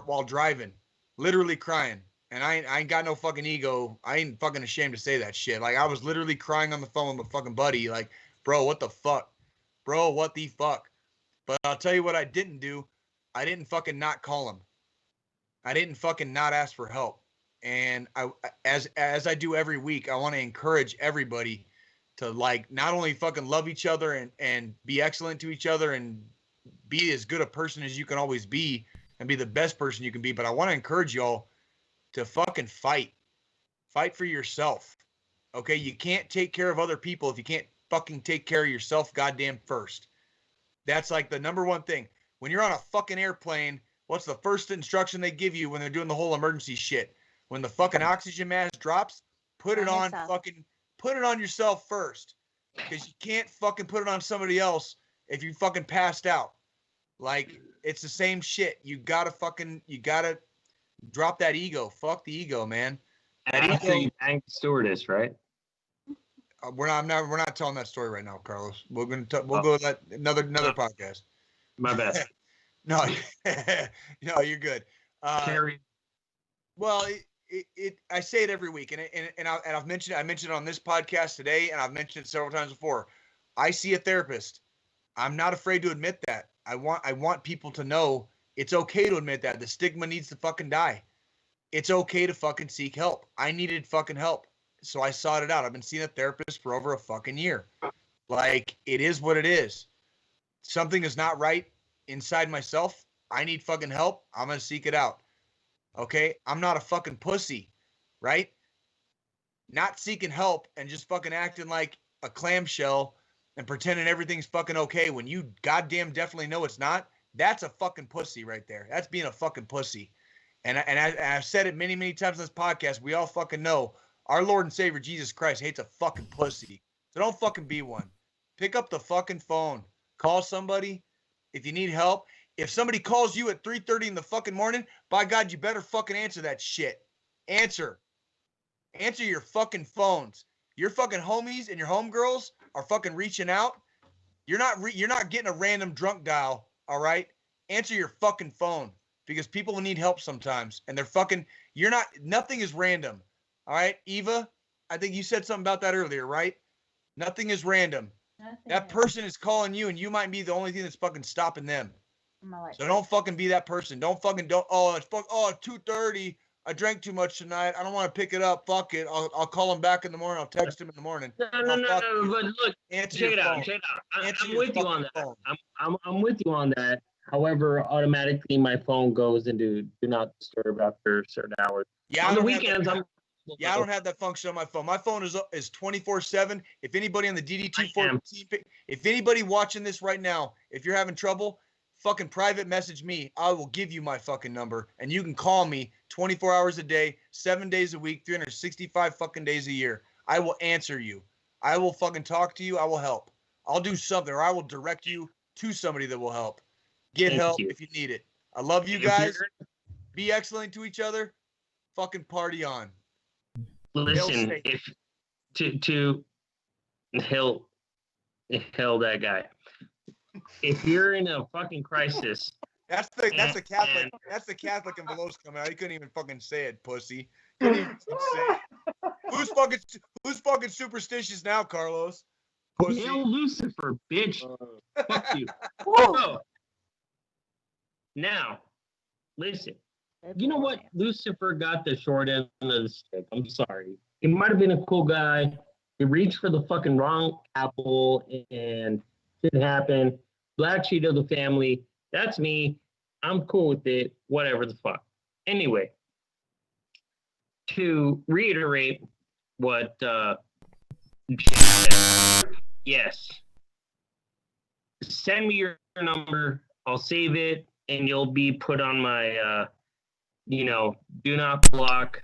while driving, literally crying. And I ain't got no fucking ego. I ain't fucking ashamed to say that shit. Like I was literally crying on the phone with my fucking buddy. Like, bro, what the fuck? Bro, what the fuck? But I'll tell you what I didn't do. I didn't fucking not call him. I didn't fucking not ask for help. And as I do every week, I want to encourage everybody to like not only fucking love each other and be excellent to each other and be as good a person as you can always be and be the best person you can be, but I want to encourage y'all to fucking fight. Fight for yourself. Okay? You can't take care of other people if you can't fucking take care of yourself goddamn first. That's like the number one thing. When you're on a fucking airplane, what's the first instruction they give you when they're doing the whole emergency shit? When the fucking oxygen mask drops, put it on yourself first. because you can't fucking put it on somebody else if you fucking passed out. Like, it's the same shit. You gotta drop that ego. Fuck the ego, man. That After ego. you banged the stewardess, right? We're not telling that story right now, Carlos. We'll go to that another podcast. My bad. No, no, you're good. Carrie. Well, I say it every week, and I've mentioned it on this podcast today, and I've mentioned it several times before. I see a therapist. I'm not afraid to admit that. I want people to know it's okay to admit that. The stigma needs to fucking die. It's okay to fucking seek help. I needed fucking help, so I sought it out. I've been seeing a therapist for over a fucking year. Like, it is what it is. Something is not right inside myself. I need fucking help. I'm gonna seek it out. Okay? I'm not a fucking pussy, right? Not seeking help and just fucking acting like a clamshell and pretending everything's fucking okay when you goddamn definitely know it's not. That's a fucking pussy right there. That's being a fucking pussy. And I've said it many, many times on this podcast. We all fucking know our Lord and Savior Jesus Christ hates a fucking pussy. So don't fucking be one. Pick up the fucking phone. Call somebody if you need help. If somebody calls you at 3:30 in the fucking morning, by God, you better fucking answer that shit. Answer your fucking phones. Your fucking homies and your homegirls are fucking reaching out. You're not getting a random drunk dial, all right? Answer your fucking phone, because people will need help sometimes, and nothing is random, all right? Eva, I think you said something about that earlier, right? Nothing is random. That person is calling you, and you might be the only thing that's fucking stopping them. So don't fucking be that person. It's 2:30. I drank too much tonight. I don't want to pick it up. Fuck it. I'll call him back in the morning. I'll text him in the morning. No. But look, Answer I'm with you on that. I'm with you on that. However, automatically my phone goes into do not disturb after certain hours. Yeah, on the weekends, I don't have that function on my phone. My phone is 24/7. If anybody on the DD214, if anybody watching this right now, if you're having trouble, fucking private message me. I will give you my fucking number, and you can call me 24 hours a day, 7 days a week, 365 fucking days a year. I will answer you. I will fucking talk to you. I will help. I'll do something, or I will direct you to somebody that will help. Get help if you need it. I love you guys. Be excellent to each other. Fucking party on. Listen, if to Hill that guy. If you're in a fucking crisis, that's the Catholic. That's the Catholic and Velos coming out. He couldn't even fucking say it, pussy. Couldn't even say it. Who's fucking superstitious now, Carlos? Pussy. Hail Lucifer, bitch. Fuck you. So, now, listen. You know what? Lucifer got the short end of the stick. I'm sorry. He might have been a cool guy. He reached for the fucking wrong apple and didn't happen. Black sheep of the family. That's me. I'm cool with it. Whatever the fuck. Anyway, to reiterate what yes. Send me your number. I'll save it, and you'll be put on my do not block,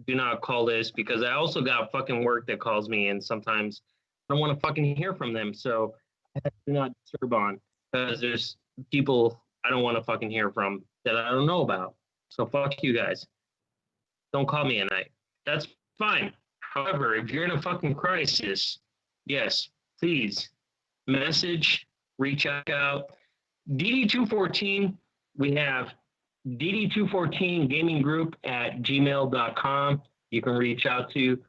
do not call this, because I also got fucking work that calls me, and sometimes I don't want to fucking hear from them. So I have to not disturb on, because there's people I don't want to fucking hear from that I don't know about. So fuck you guys. Don't call me at night. That's fine. However, if you're in a fucking crisis, yes, please message, reach out. DD214, we have DD214 Gaming Group at gmail.com. You can reach out to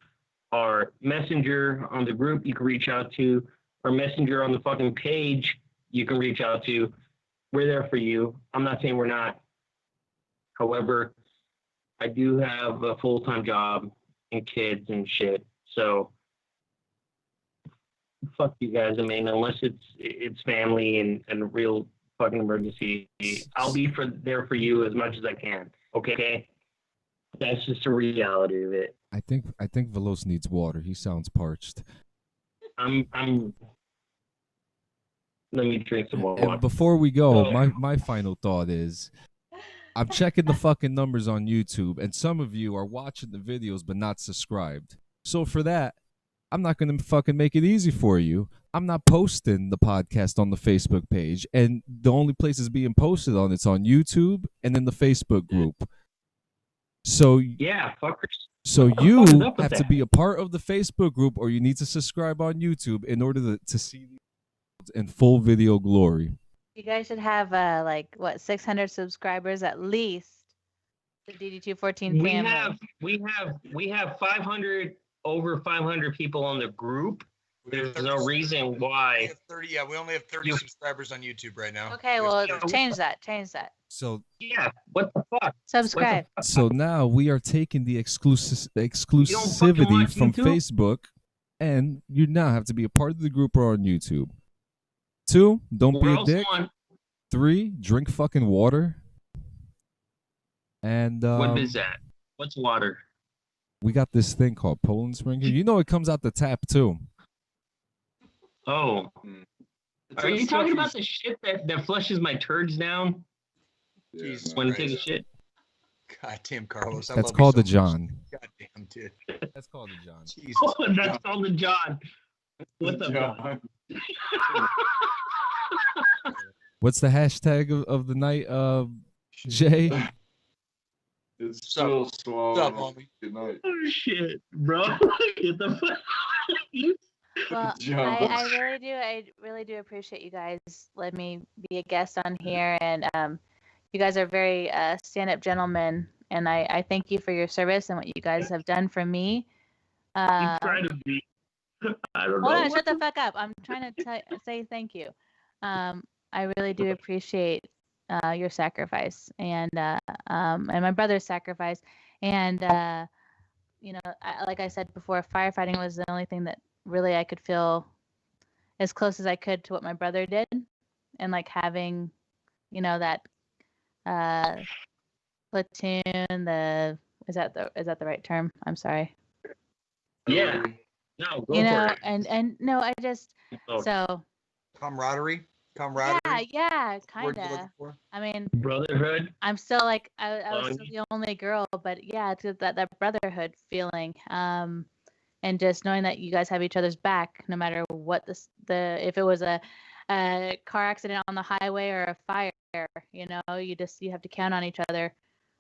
our messenger on the group. You can reach out to our messenger on the fucking page. You can reach out to. We're there for you. I'm not saying we're not. However, I do have a full-time job and kids and shit. So fuck you guys. I mean, unless it's family and a real fucking emergency, I'll be there for you as much as I can. Okay? That's just the reality of it. I think Velos needs water. He sounds parched. Let me drink some more water. And before we go, my final thought is, I'm checking the fucking numbers on YouTube, and some of you are watching the videos but not subscribed. So for that, I'm not going to fucking make it easy for you. I'm not posting the podcast on the Facebook page, and the only place it's being posted on, it's on YouTube and in the Facebook group. So Yeah, fuckers. so What the you fuck is up with have to that? be a part of the Facebook group, or you need to subscribe on YouTube in order to see these in full video glory. You guys should have 600 subscribers at least. The DD214 family. We have 500 over 500 people on the group. There's no reason We why. have 30. Yeah, we only have 30 subscribers on YouTube right now. Okay, We have well, 30. change that. So Yeah, what the fuck? Subscribe. so now we are taking the exclusivity watch from YouTube? Facebook, and you now have to be a part of the group or on YouTube. 2, don't be Where a else dick. on? 3, drink fucking water. And What is that? What's water? we got this thing called Poland Spring here. You know it comes out the tap too. Oh, It's are that you stuff talking about the shit that flushes my turds down Yeah, Jesus no. when I take a Christ. shit? God damn, Carlos. I That's love you called so the John. much. God damn, dude. That's called the John. Jesus. Oh, that's called the John. What's up, John? John. What's the hashtag of the night, Jay? It's Sup? still swallowed. Sup, homie? Good night. Oh shit, bro! Get the fuck. Well, John. I really do appreciate you guys letting me be a guest on here, and you guys are very stand-up gentlemen, and I thank you for your service and what you guys have done for me. You try to be. I don't know. Hold on, shut the fuck up. I'm trying to say thank you. I really do appreciate your sacrifice and my brother's sacrifice. And, like I said before, firefighting was the only thing that really I could feel as close as I could to what my brother did. And like having, that platoon, is that the right term? I'm sorry. Yeah. No, go for it. And no, I just, Oh, so. Camaraderie? Yeah, Word kind you're of. looking for? I mean, brotherhood. I'm still like I was Well, still the only girl, but yeah, it's that brotherhood feeling, and just knowing that you guys have each other's back, no matter what if it was a car accident on the highway or a fire, you have to count on each other.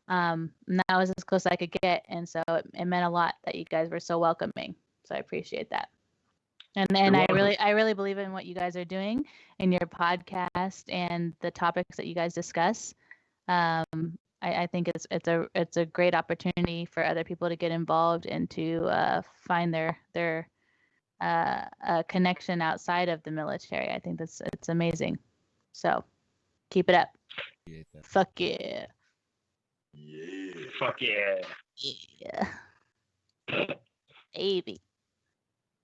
And that was as close as I could get, and so it meant a lot that you guys were so welcoming. So I appreciate that. And I really believe in what you guys are doing in your podcast and the topics that you guys discuss. I think it's a great opportunity for other people to get involved and to find their connection outside of the military. I think it's amazing. So keep it up. Fuck yeah. Yeah. Fuck yeah. Yeah. Baby.